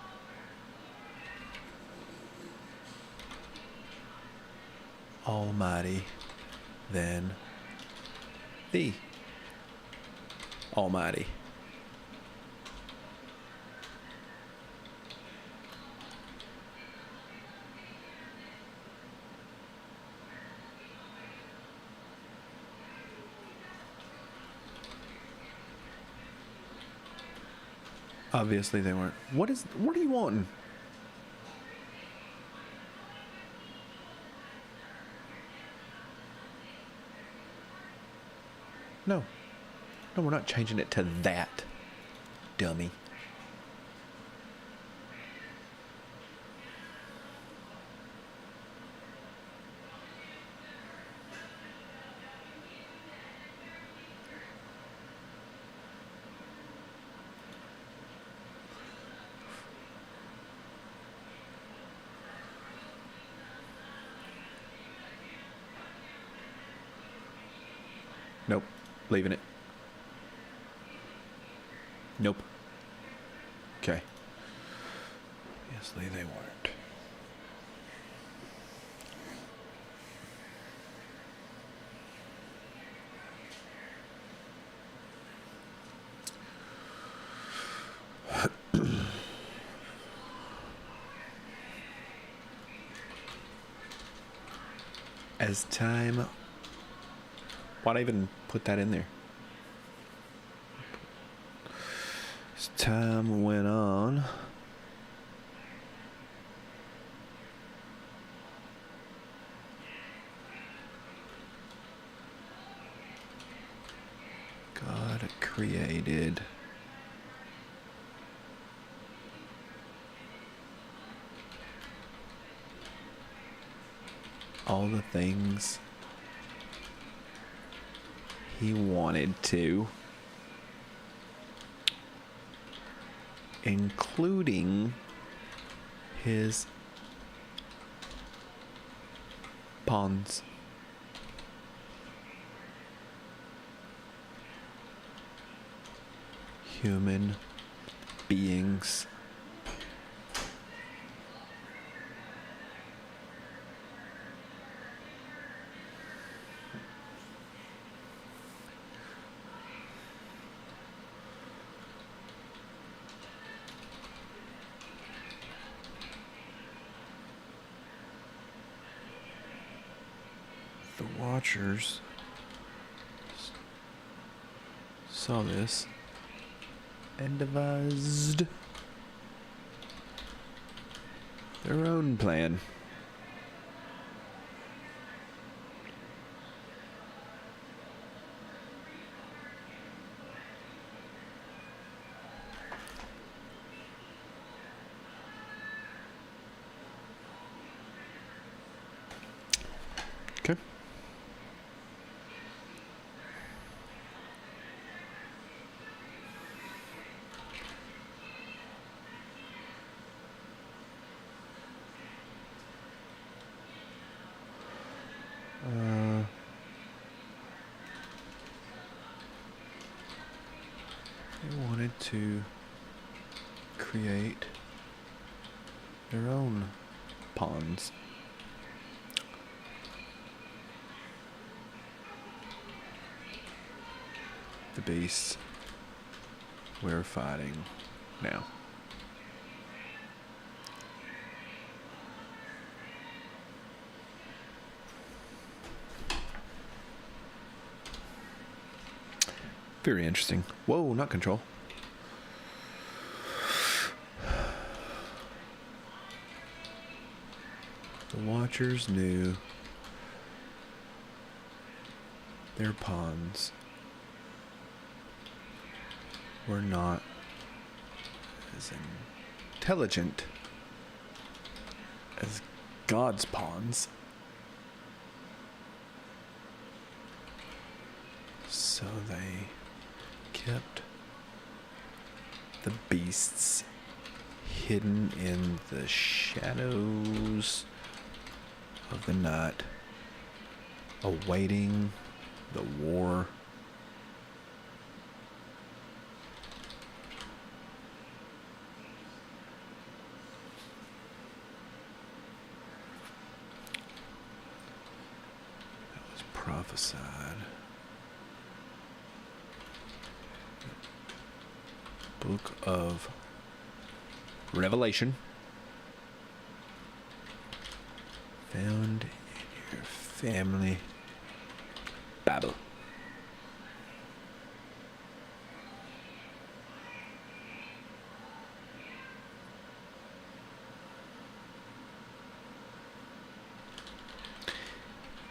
A: almighty than the Almighty. Obviously they weren't. What are you wanting? No. No, we're not changing it to that, dummy. Nope. Leaving it. Nope. Okay. Obviously they weren't. As time... Why'd I even put that in there? As time went on, God created all the things he wanted to, including his pawns. Human beings. The Watchers saw this and devised their own plan. Okay. They wanted to create their own pawns. The beasts we're fighting now. Very interesting. Whoa, not control. The Watchers knew their pawns were not as intelligent as God's pawns. So they kept the beasts hidden in the shadows of the night, awaiting the war. That was prophesied. Book of Revelation, found in your family Bible.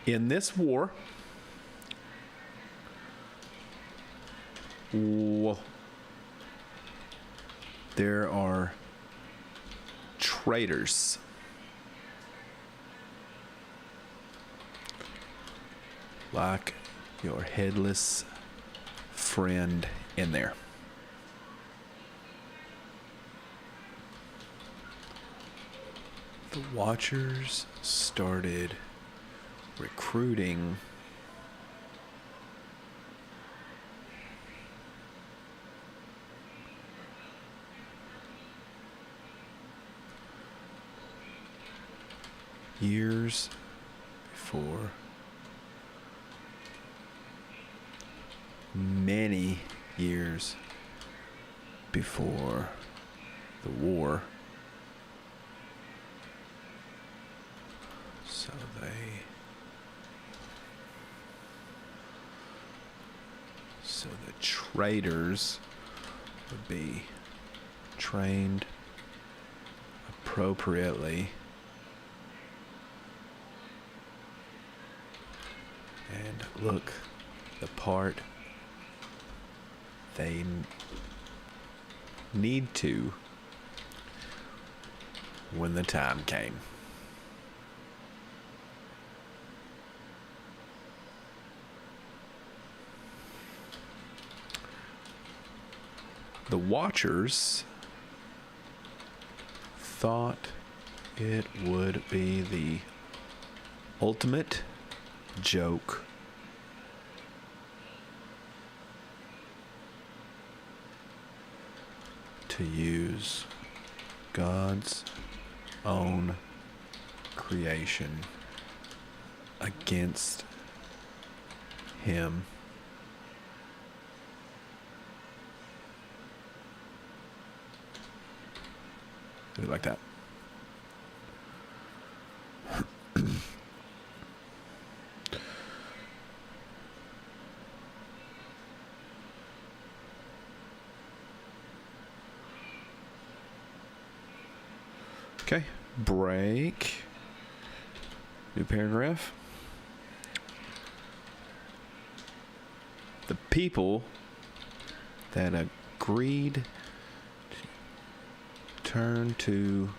A: In this war, there are traitors. Like your headless friend in there. The Watchers started recruiting years before, many years before the war. So the traitors would be trained appropriately and look the part they need to when the time came. The Watchers thought it would be the ultimate joke to use God's own creation against him. Do it like that. Okay, break. New paragraph. The people that agreed to turn to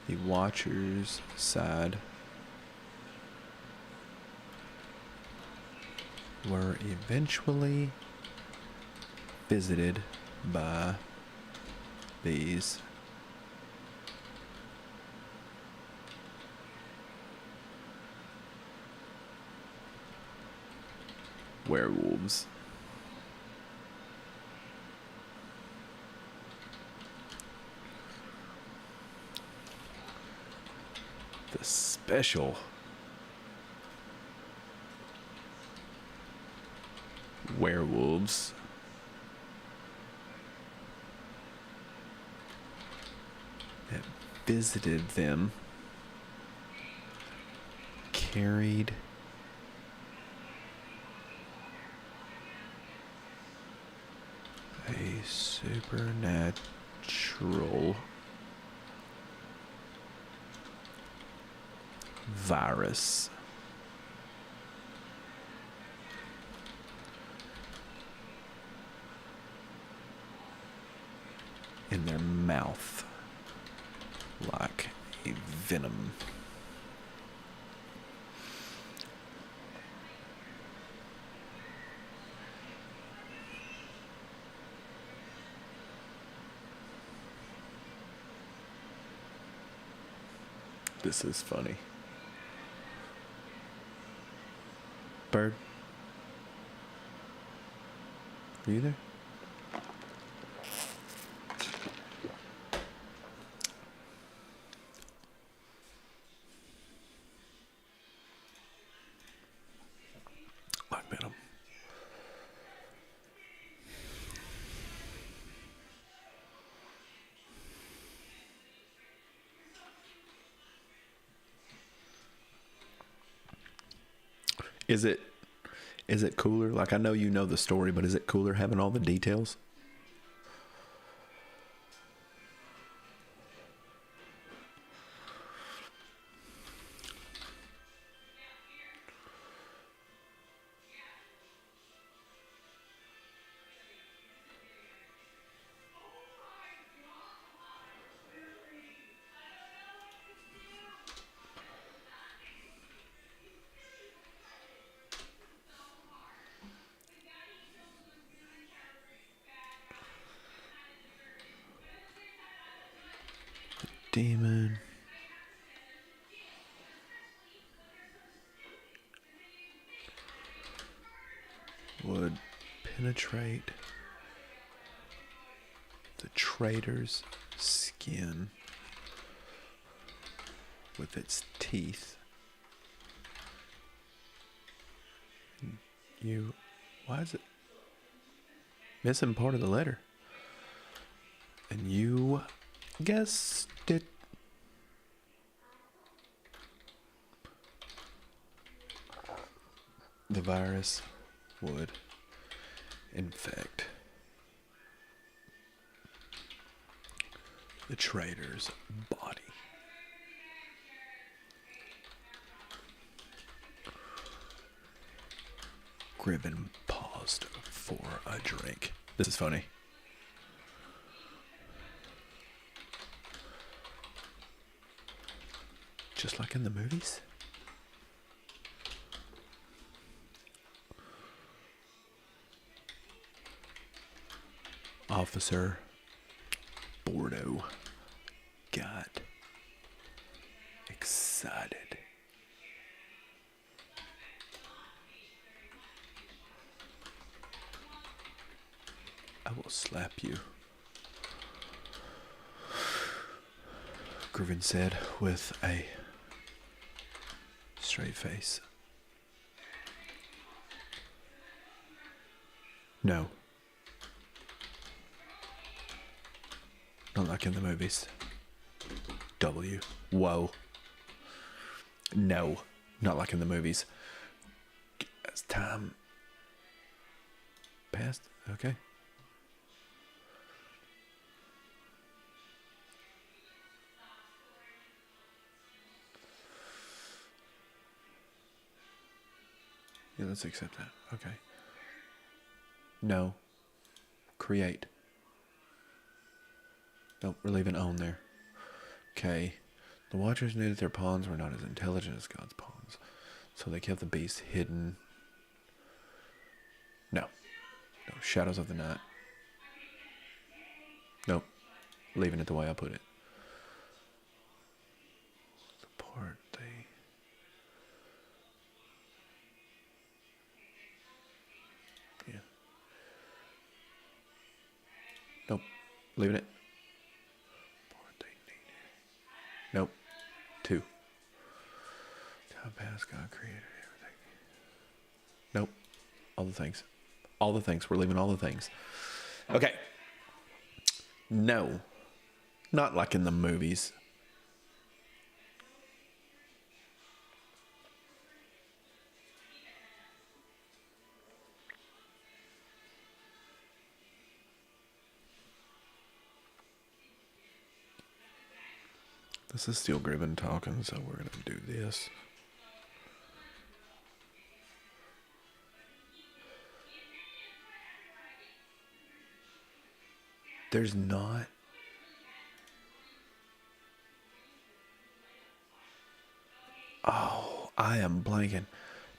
A: the Watchers' side were eventually visited by these werewolves. The special werewolves that visited them carried a supernatural virus in their mouth like a venom. This is funny. Bird? Are you there? Like venom. Is it cooler? Like, I know you know the story, but is it cooler having all the details? Demon would penetrate the traitor's skin with its teeth. Why is it missing part of the letter? And you guessed it. The virus would infect the traitor's body. Griven paused for a drink. This is funny. Just like in the movies. Officer Bordeaux got excited. I will slap you, Griven said with a straight face. No. Not like in the movies. W. Whoa. No. Not like in the movies. As time passed. Okay. Yeah, let's accept that. Okay. No. Create. Nope, we're leaving own there. Okay. The Watchers knew that their pawns were not as intelligent as God's pawns, so they kept the beast hidden. No. No. Shadows of the night. Nope. Leaving it the way I put it. The part they... Yeah. Nope. Leaving it. Nope. 2. Time passed, God created everything. Nope. All the things. All the things. We're leaving all the things. Okay. No. Not like in the movies. This is still Griven talking, so we're going to do this. There's not... Oh, I am blanking.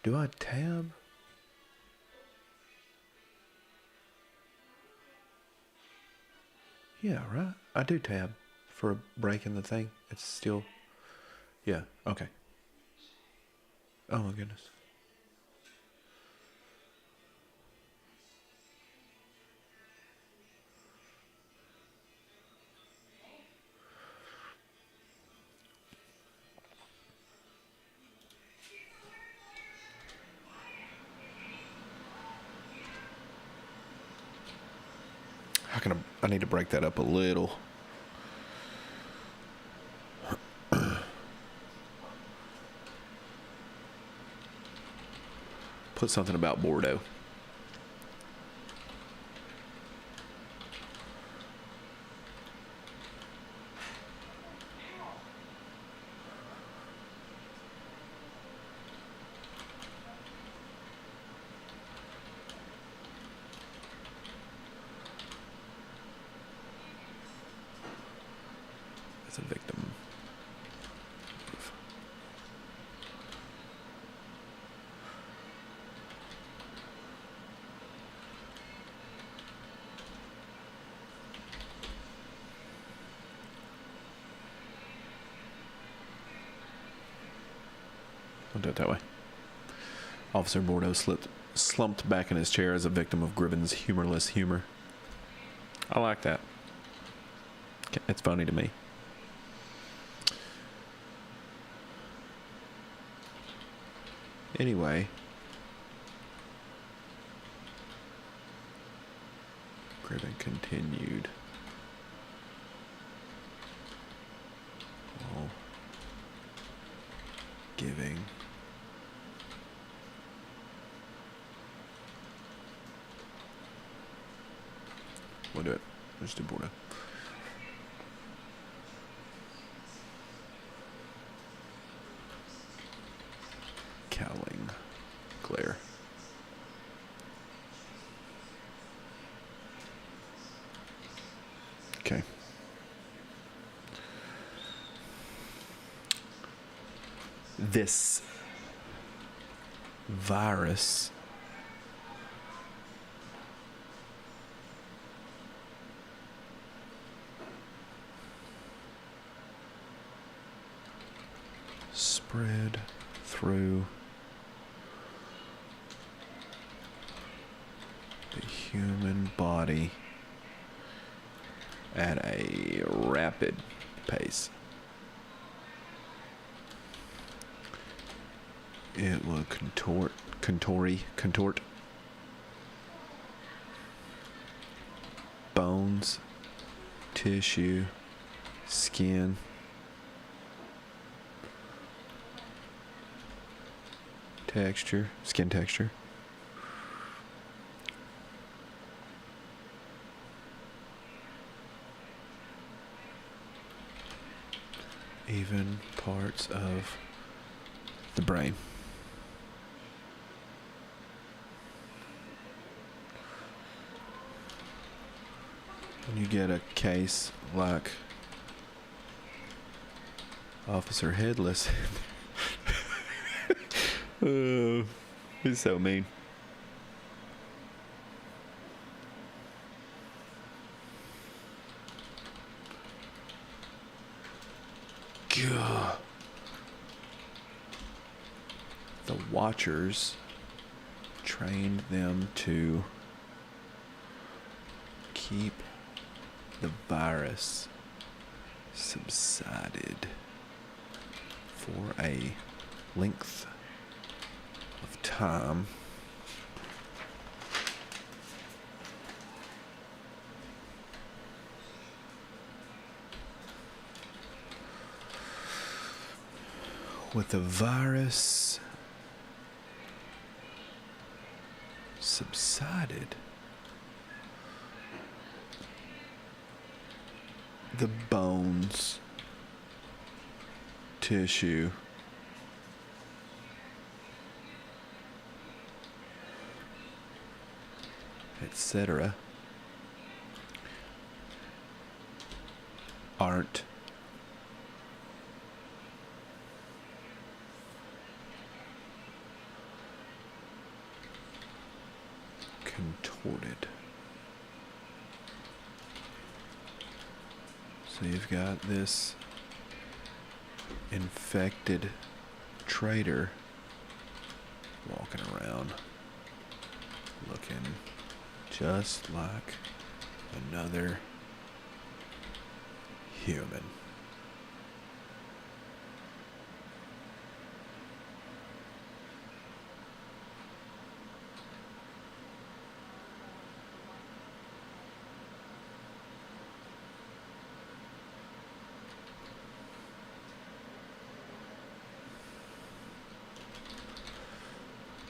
A: Do I tab? Yeah, right? I do tab for breaking the thing. It's still... Yeah, okay. Oh my goodness. How can I need to break that up a little. Put something about Bordeaux. As a victim. I'll do it that way. Officer Bordeaux slumped back in his chair as a victim of Griven's humorless humor. I like that. It's funny to me. Anyway. Griven continued. While giving do it. Let's do Bordeaux. Cowling glare. Okay. This virus spread through the human body at a rapid pace. It will contort bones, tissue, skin, skin texture. Even parts of the brain. When you get a case like Officer Headless, he's so mean. God. The Watchers trained them to keep the virus subsided for a length of time with the virus subsided, the bones, tissue, etc. aren't contorted. So you've got this infected traitor walking around looking just like another human.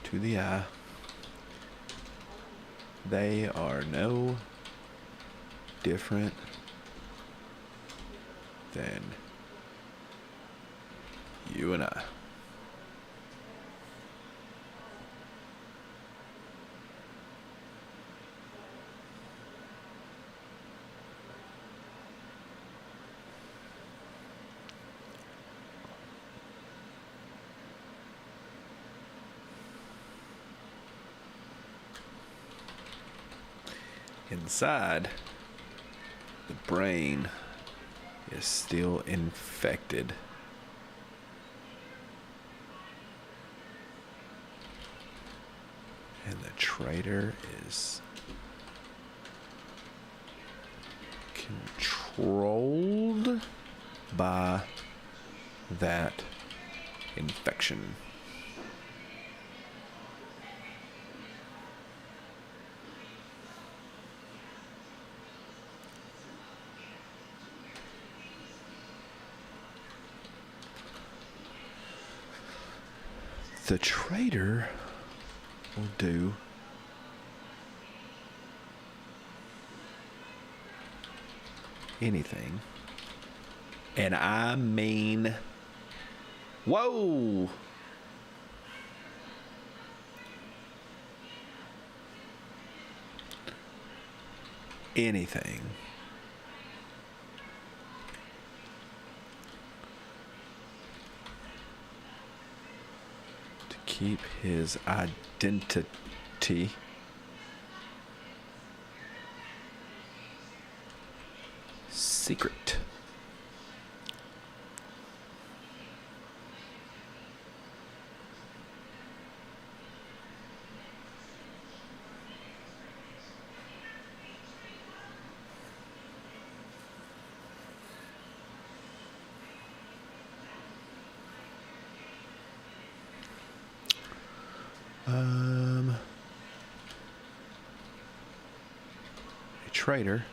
A: To the eye, they are no different than you and I. Inside, the brain is still infected. And the traitor is controlled by that infection. The traitor will do anything, and I mean, whoa, anything to keep his identity secret. A traitor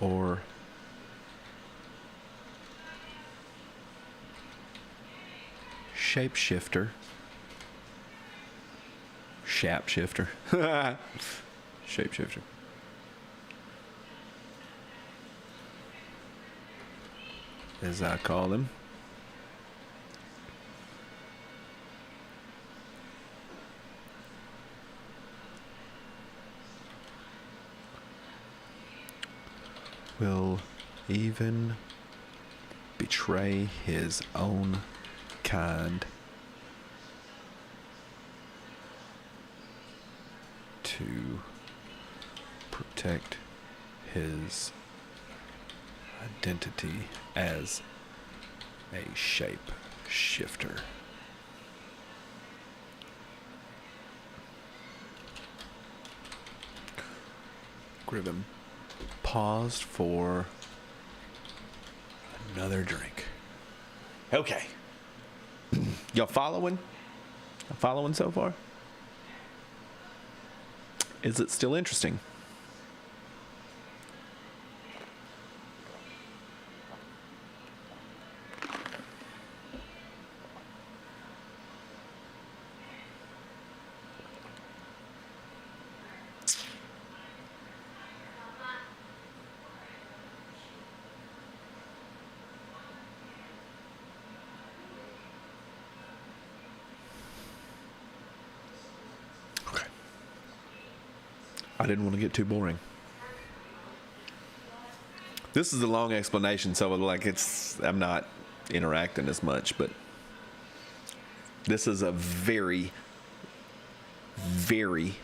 A: or shapeshifter. Shapeshifter. Shapeshifter. As I call them. Will even betray his own kind to protect his identity as a shape shifter. Gribbon paused for another drink. Okay. Y'all following? Following so far? Is it still interesting? Okay. I didn't want to get too boring. This is a long explanation, so like I'm not interacting as much, but this is a very, very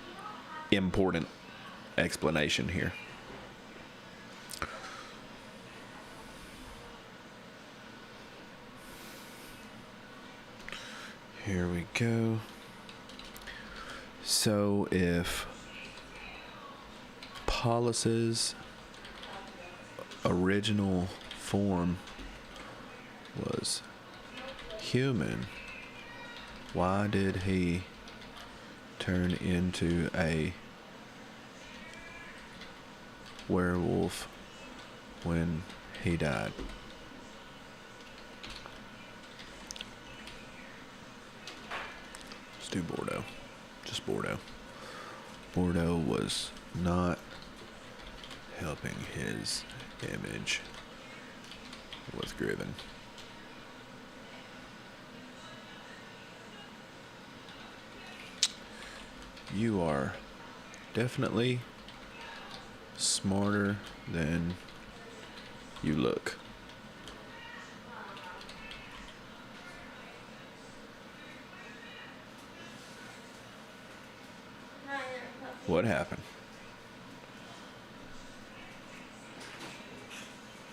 A: important explanation here. Here we go. So if Paulus's original form was human, why did he turn into a werewolf when he died? Let's do Bordeaux. Just Bordeaux. Bordeaux was not helping his image with Gribbon. You are definitely smarter than you look. What happened?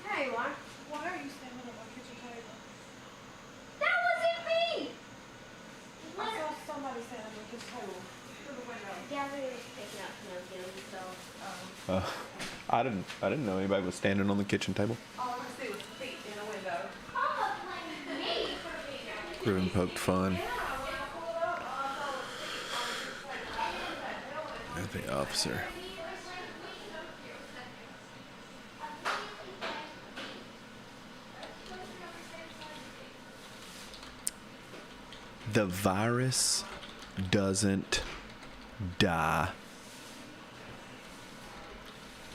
B: Hey, why are you standing at my kitchen table? That wasn't me!
C: I saw somebody standing at the table through the window.
B: Yeah, we were picking up Pinocchio, so.
A: I didn't know anybody was standing on the kitchen table.
C: All I could see was feet in a window.
B: Papa blamed me for being out.
A: Gribbon poked fun at the officer. The virus doesn't die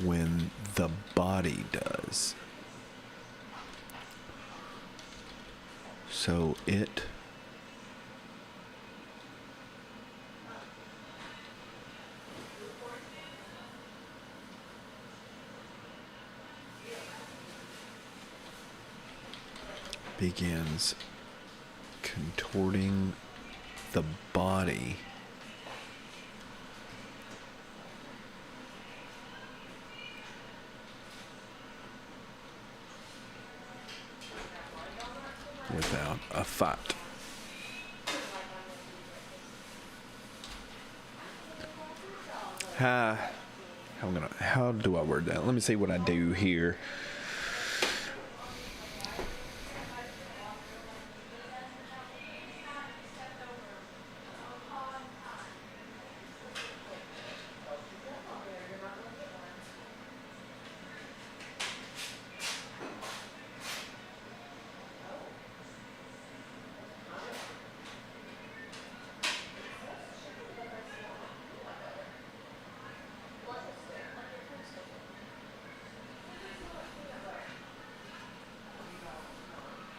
A: when the body does. So it begins contorting the body without a fight. How do I word that? Let me see what I do here.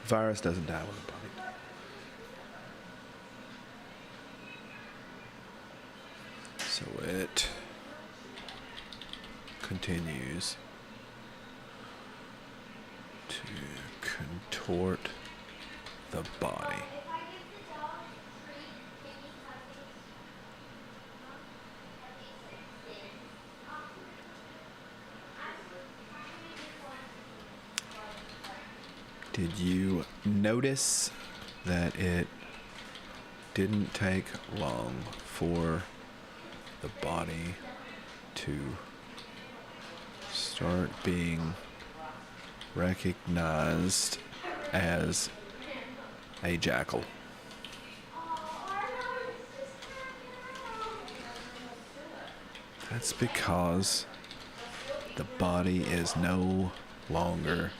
A: Virus doesn't die with the body. So it continues to contort the body.
B: If I give the dog treat, can you cut these? Cut these thin?
A: Did you notice that it didn't take long for the body to start being recognized as a jackal? That's because the body is no longer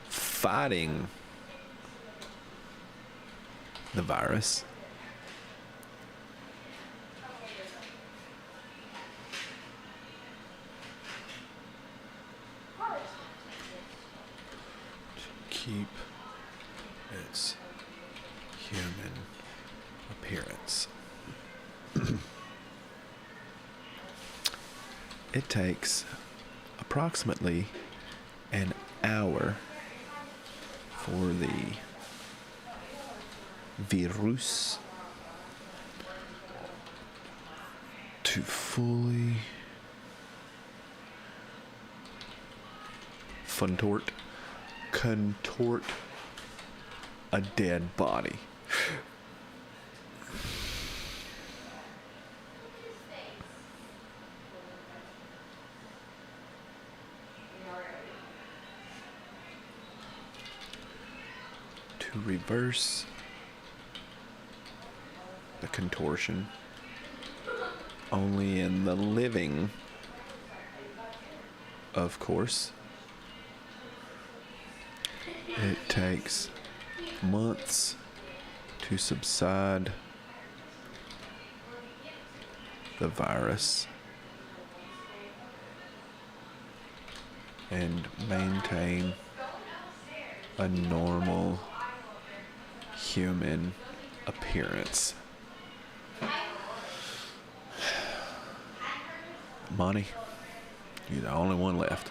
A: fighting the virus. To keep its human appearance. It takes approximately an hour for the virus to fully contort a dead body. To reverse the contortion only in the living, of course, it takes months to subside the virus and maintain a normal human appearance. Monty, you're the only one left.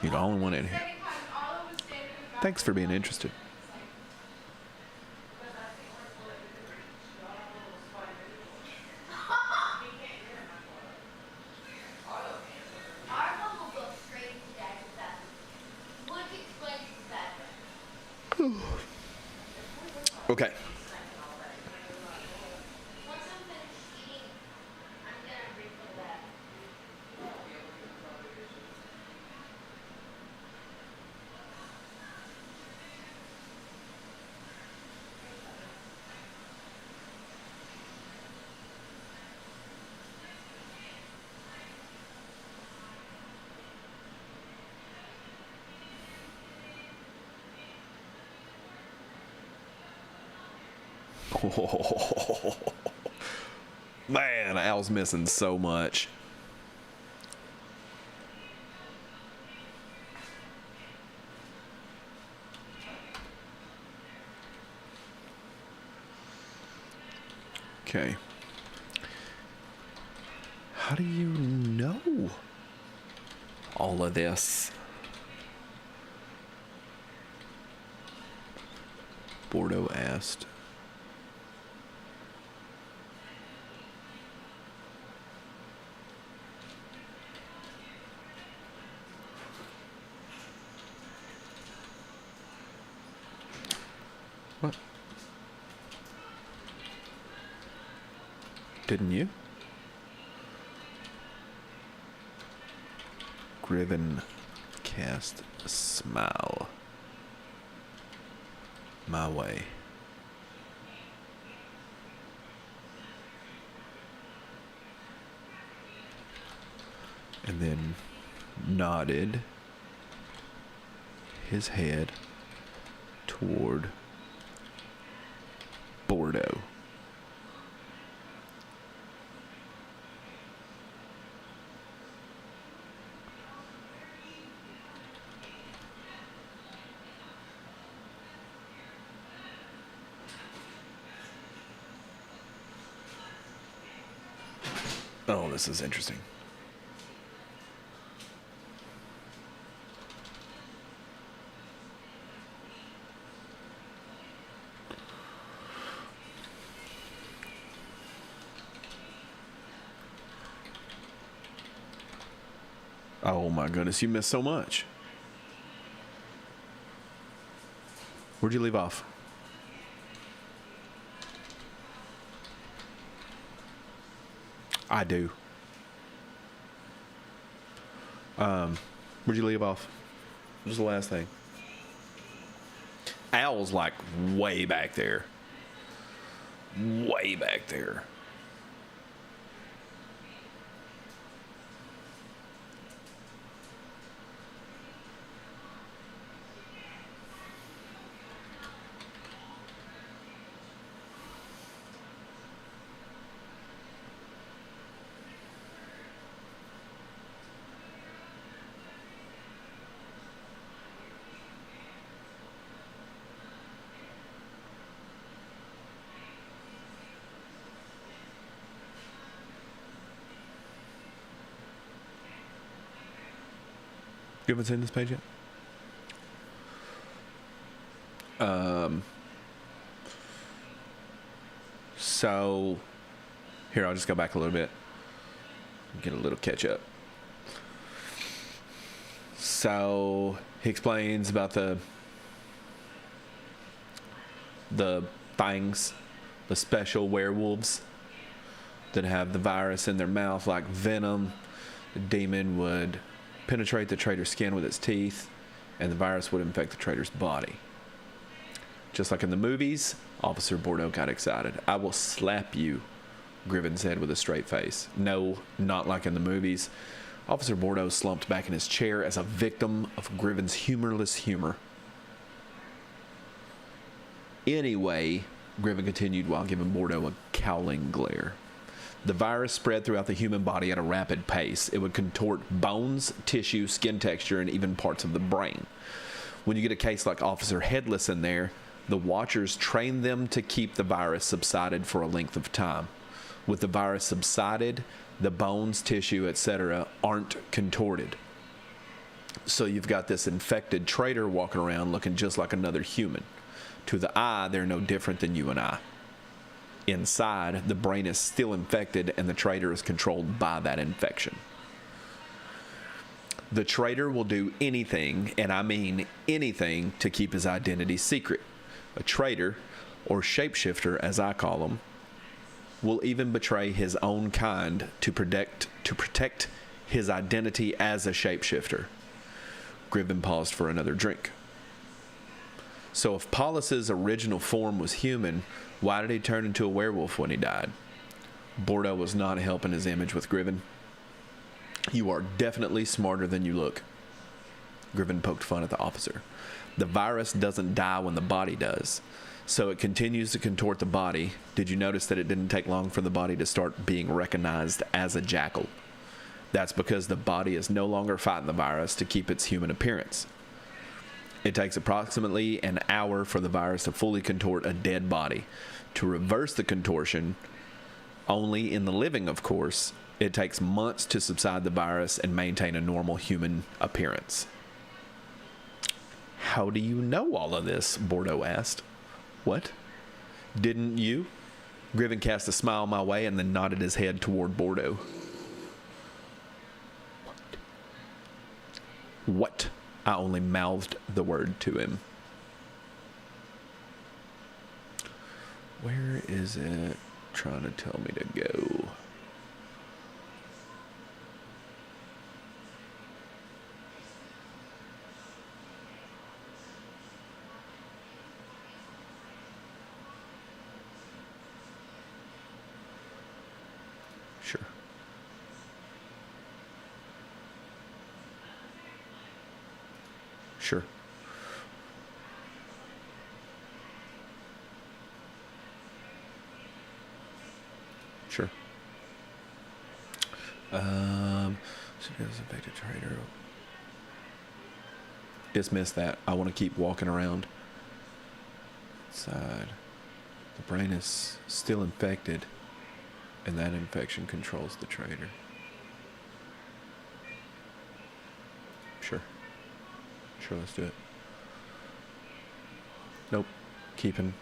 A: You're the only one in here. Thanks for being interested.
B: Our one will go straight to Dad's bathroom. Would you explain to the bathroom?
A: Okay.
B: Once I'm finished eating, I'm gonna refill that.
A: Man, Al's missing so much. Okay. How do you know all of this? Bordeaux asked. What? Didn't you? Griven cast a smile my way. And then nodded his head toward Bordeaux. Oh, this is interesting. Oh my goodness, you missed so much. Where'd you leave off? I do. Where'd you leave off? What was the last thing? Owl's like way back there. Way back there. You haven't seen this page yet? So, here, I'll just go back a little bit. Get a little catch up. So, he explains about the things, the special werewolves that have the virus in their mouth like venom. The demon would penetrate the traitor's skin with its teeth, and the virus would infect the traitor's body. Just like in the movies, Officer Bordeaux got excited. "I will slap you," Griven said with a straight face. No, not like in the movies. Officer Bordeaux slumped back in his chair as a victim of Griven's humorless humor. "Anyway," Griven continued while giving Bordeaux a cowling glare, "the virus spread throughout the human body at a rapid pace. It would contort bones, tissue, skin texture, and even parts of the brain. When you get a case like Officer Headless in there, the Watchers train them to keep the virus subsided for a length of time. With the virus subsided, the bones, tissue, etc. aren't contorted. So you've got this infected traitor walking around looking just like another human. To the eye, they're no different than you and I. Inside, the brain is still infected, and the traitor is controlled by that infection. The traitor will do anything, and I mean anything, to keep his identity secret. A traitor, or shapeshifter as I call them, will even betray his own kind to protect his identity as a shapeshifter." Griven paused for another drink. "So if Paulus's original form was human, why did he turn into a werewolf when he died?" Bordeaux was not helping his image with Griven. "You are definitely smarter than you look." Griven poked fun at the officer. "The virus doesn't die when the body does, so it continues to contort the body. Did you notice that it didn't take long for the body to start being recognized as a jackal? That's because the body is no longer fighting the virus to keep its human appearance. It takes approximately an hour for the virus to fully contort a dead body. To reverse the contortion, Only in the living, of course, it takes months to subside the virus and maintain a normal human appearance. How do you know all of this? Bordeaux asked. What? Didn't you? Griven cast a smile my way and then nodded his head toward Bordeaux. What? I only mouthed the word to him. Where is it trying to tell me to go? Sure. Sure. Sure. So he was infected trader. Dismiss that. I want to keep walking around. Side. The brain is still infected, and that infection controls the trader. Sure. Sure, let's do it. Nope. Keeping.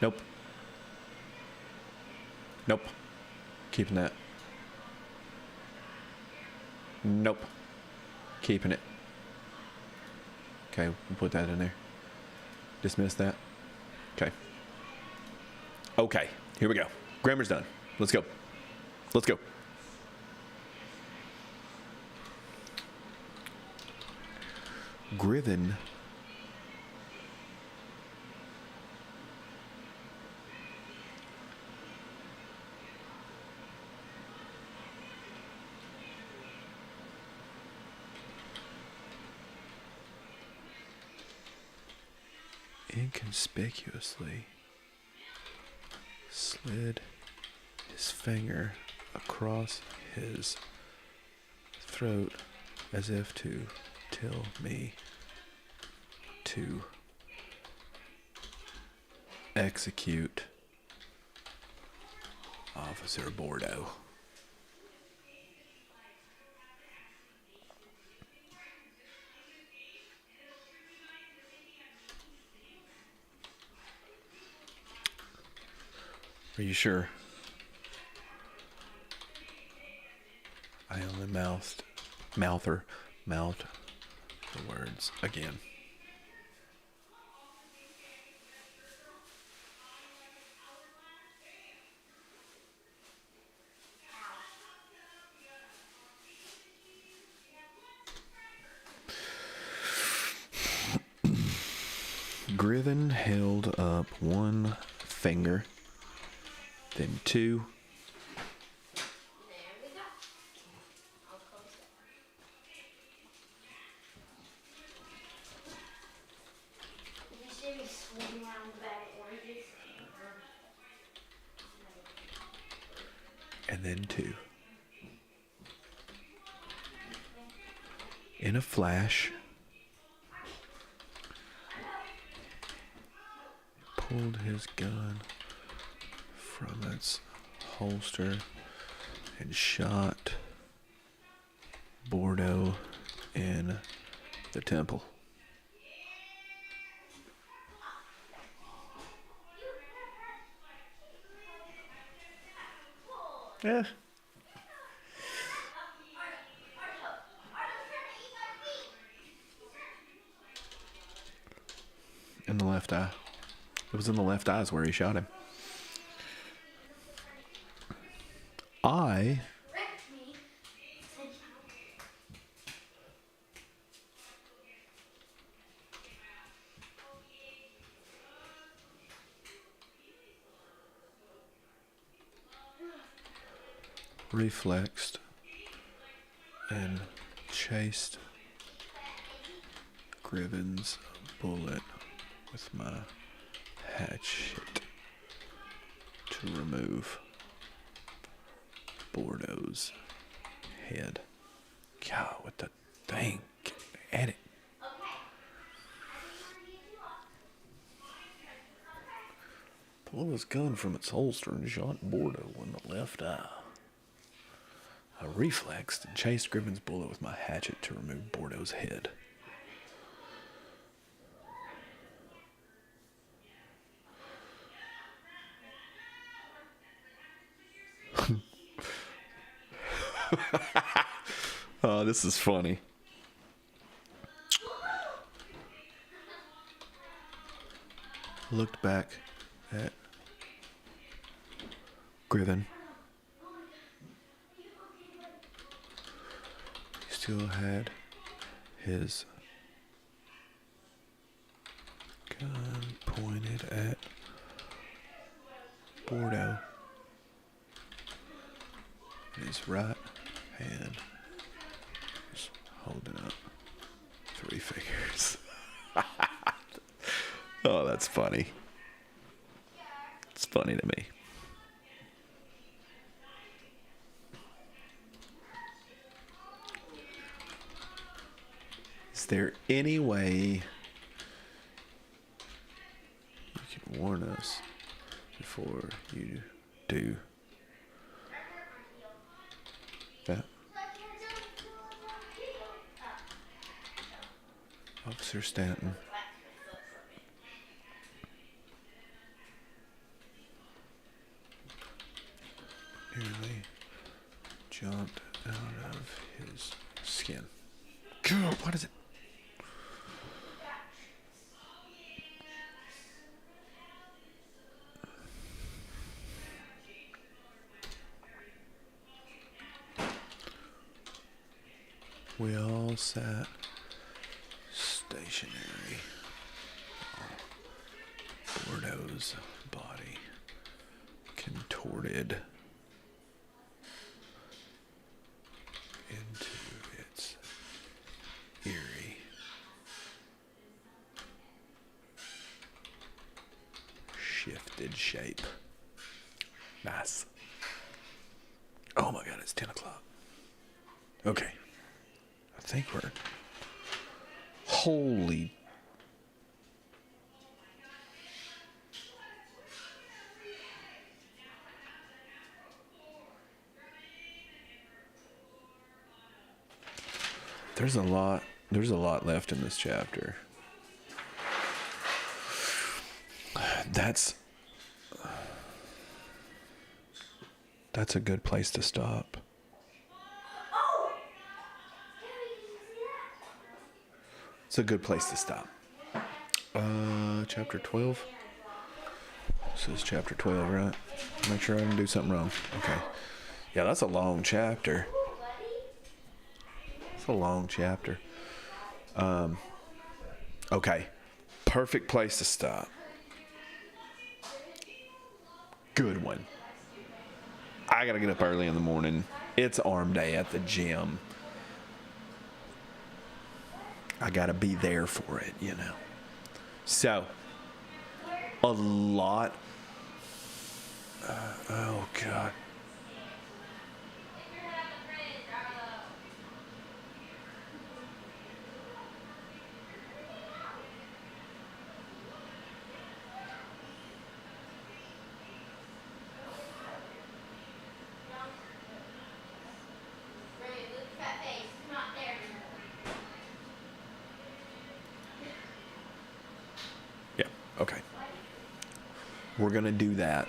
A: Nope. Nope. Keeping that. Nope. Keeping it. Okay, we'll put that in there. Dismiss that. Okay. Okay, here we go. Grammar's done. Let's go. Let's go. Griven inconspicuously slid his finger across his throat as if to tell me to execute Officer Bordeaux. Are you sure? I only mouthed the words again. Griven held up one finger, then two.
B: There we go. I'll close it. Did you see me swing around the bag of oranges?
A: And then two. In a flash, pulled his gun from its holster and shot Bordeaux in the temple. Yeah. In the left eye. It was in the left eye is where he shot him. I
B: Ripped me.
A: reflexed and chased Griven's bullet with my hatchet to remove Bordeaux's head. God, what the thing? Edit. pulled his gun from its holster and shot Bordeaux in the left eye. I reflexed and chased Griffin's bullet with my hatchet to remove Bordeaux's head. Oh, this is funny. Looked back at Griffin. He still had his gun pointed at Bordeaux. His right hand was holding up 3 fingers. Oh, that's funny. It's funny to me. Is there any way you can warn us before you do that? Officer Stanton nearly jumped out of his skin. God, what is it? We all sat stationary. Bordeaux's body contorted into its eerie shifted shape. Nice. Oh my God, it's 10 o'clock. Okay. I think we're... Holy... There's a lot left in this chapter. That's a good place to stop. It's a good place to stop. Chapter 12. This is chapter 12, right? Make sure I didn't do something wrong. Okay. Yeah, that's a long chapter. It's a long chapter. Okay. Perfect place to stop. Good one. I gotta get up early in the morning. It's arm day at the gym. I gotta be there for it, you know. So, a lot. Oh, God. Yeah, okay. We're going to do that.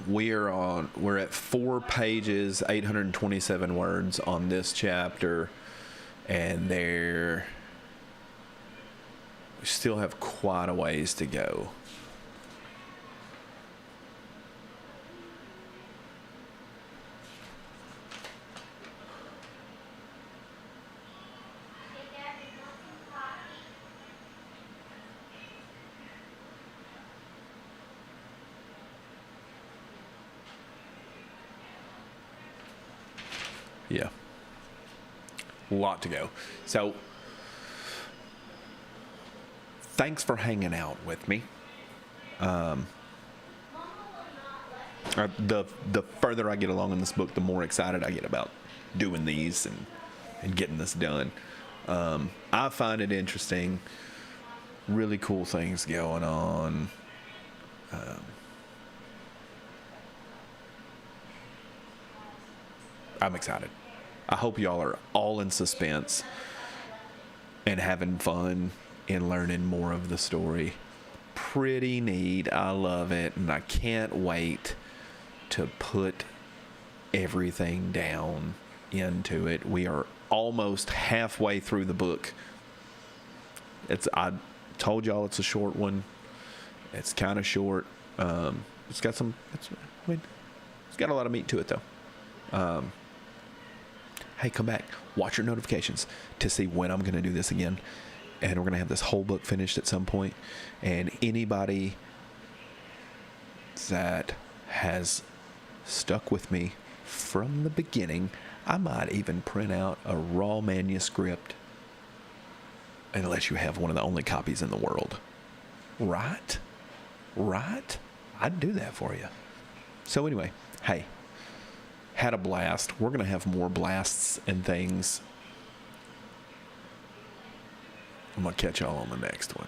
A: We're at 4 pages, 827 words on this chapter, and we still have quite a ways to go. Yeah. A lot to go. So, thanks for hanging out with me. The further I get along in this book, the more excited I get about doing these and getting this done. I find it interesting. Really cool things going on. I'm excited. I hope y'all are all in suspense and having fun and learning more of the story. Pretty neat. I love it, and I can't wait to put everything down into it. We are almost halfway through the book. I told y'all it's a short one. It's kind of short. It's got a lot of meat to it though. Hey, come back. Watch your notifications to see when I'm going to do this again. And we're going to have this whole book finished at some point. And anybody that has stuck with me from the beginning, I might even print out a raw manuscript, unless you have one of the only copies in the world. Right? I'd do that for you. So anyway, hey, had a blast. We're going to have more blasts and things. I'm going to catch y'all on the next one.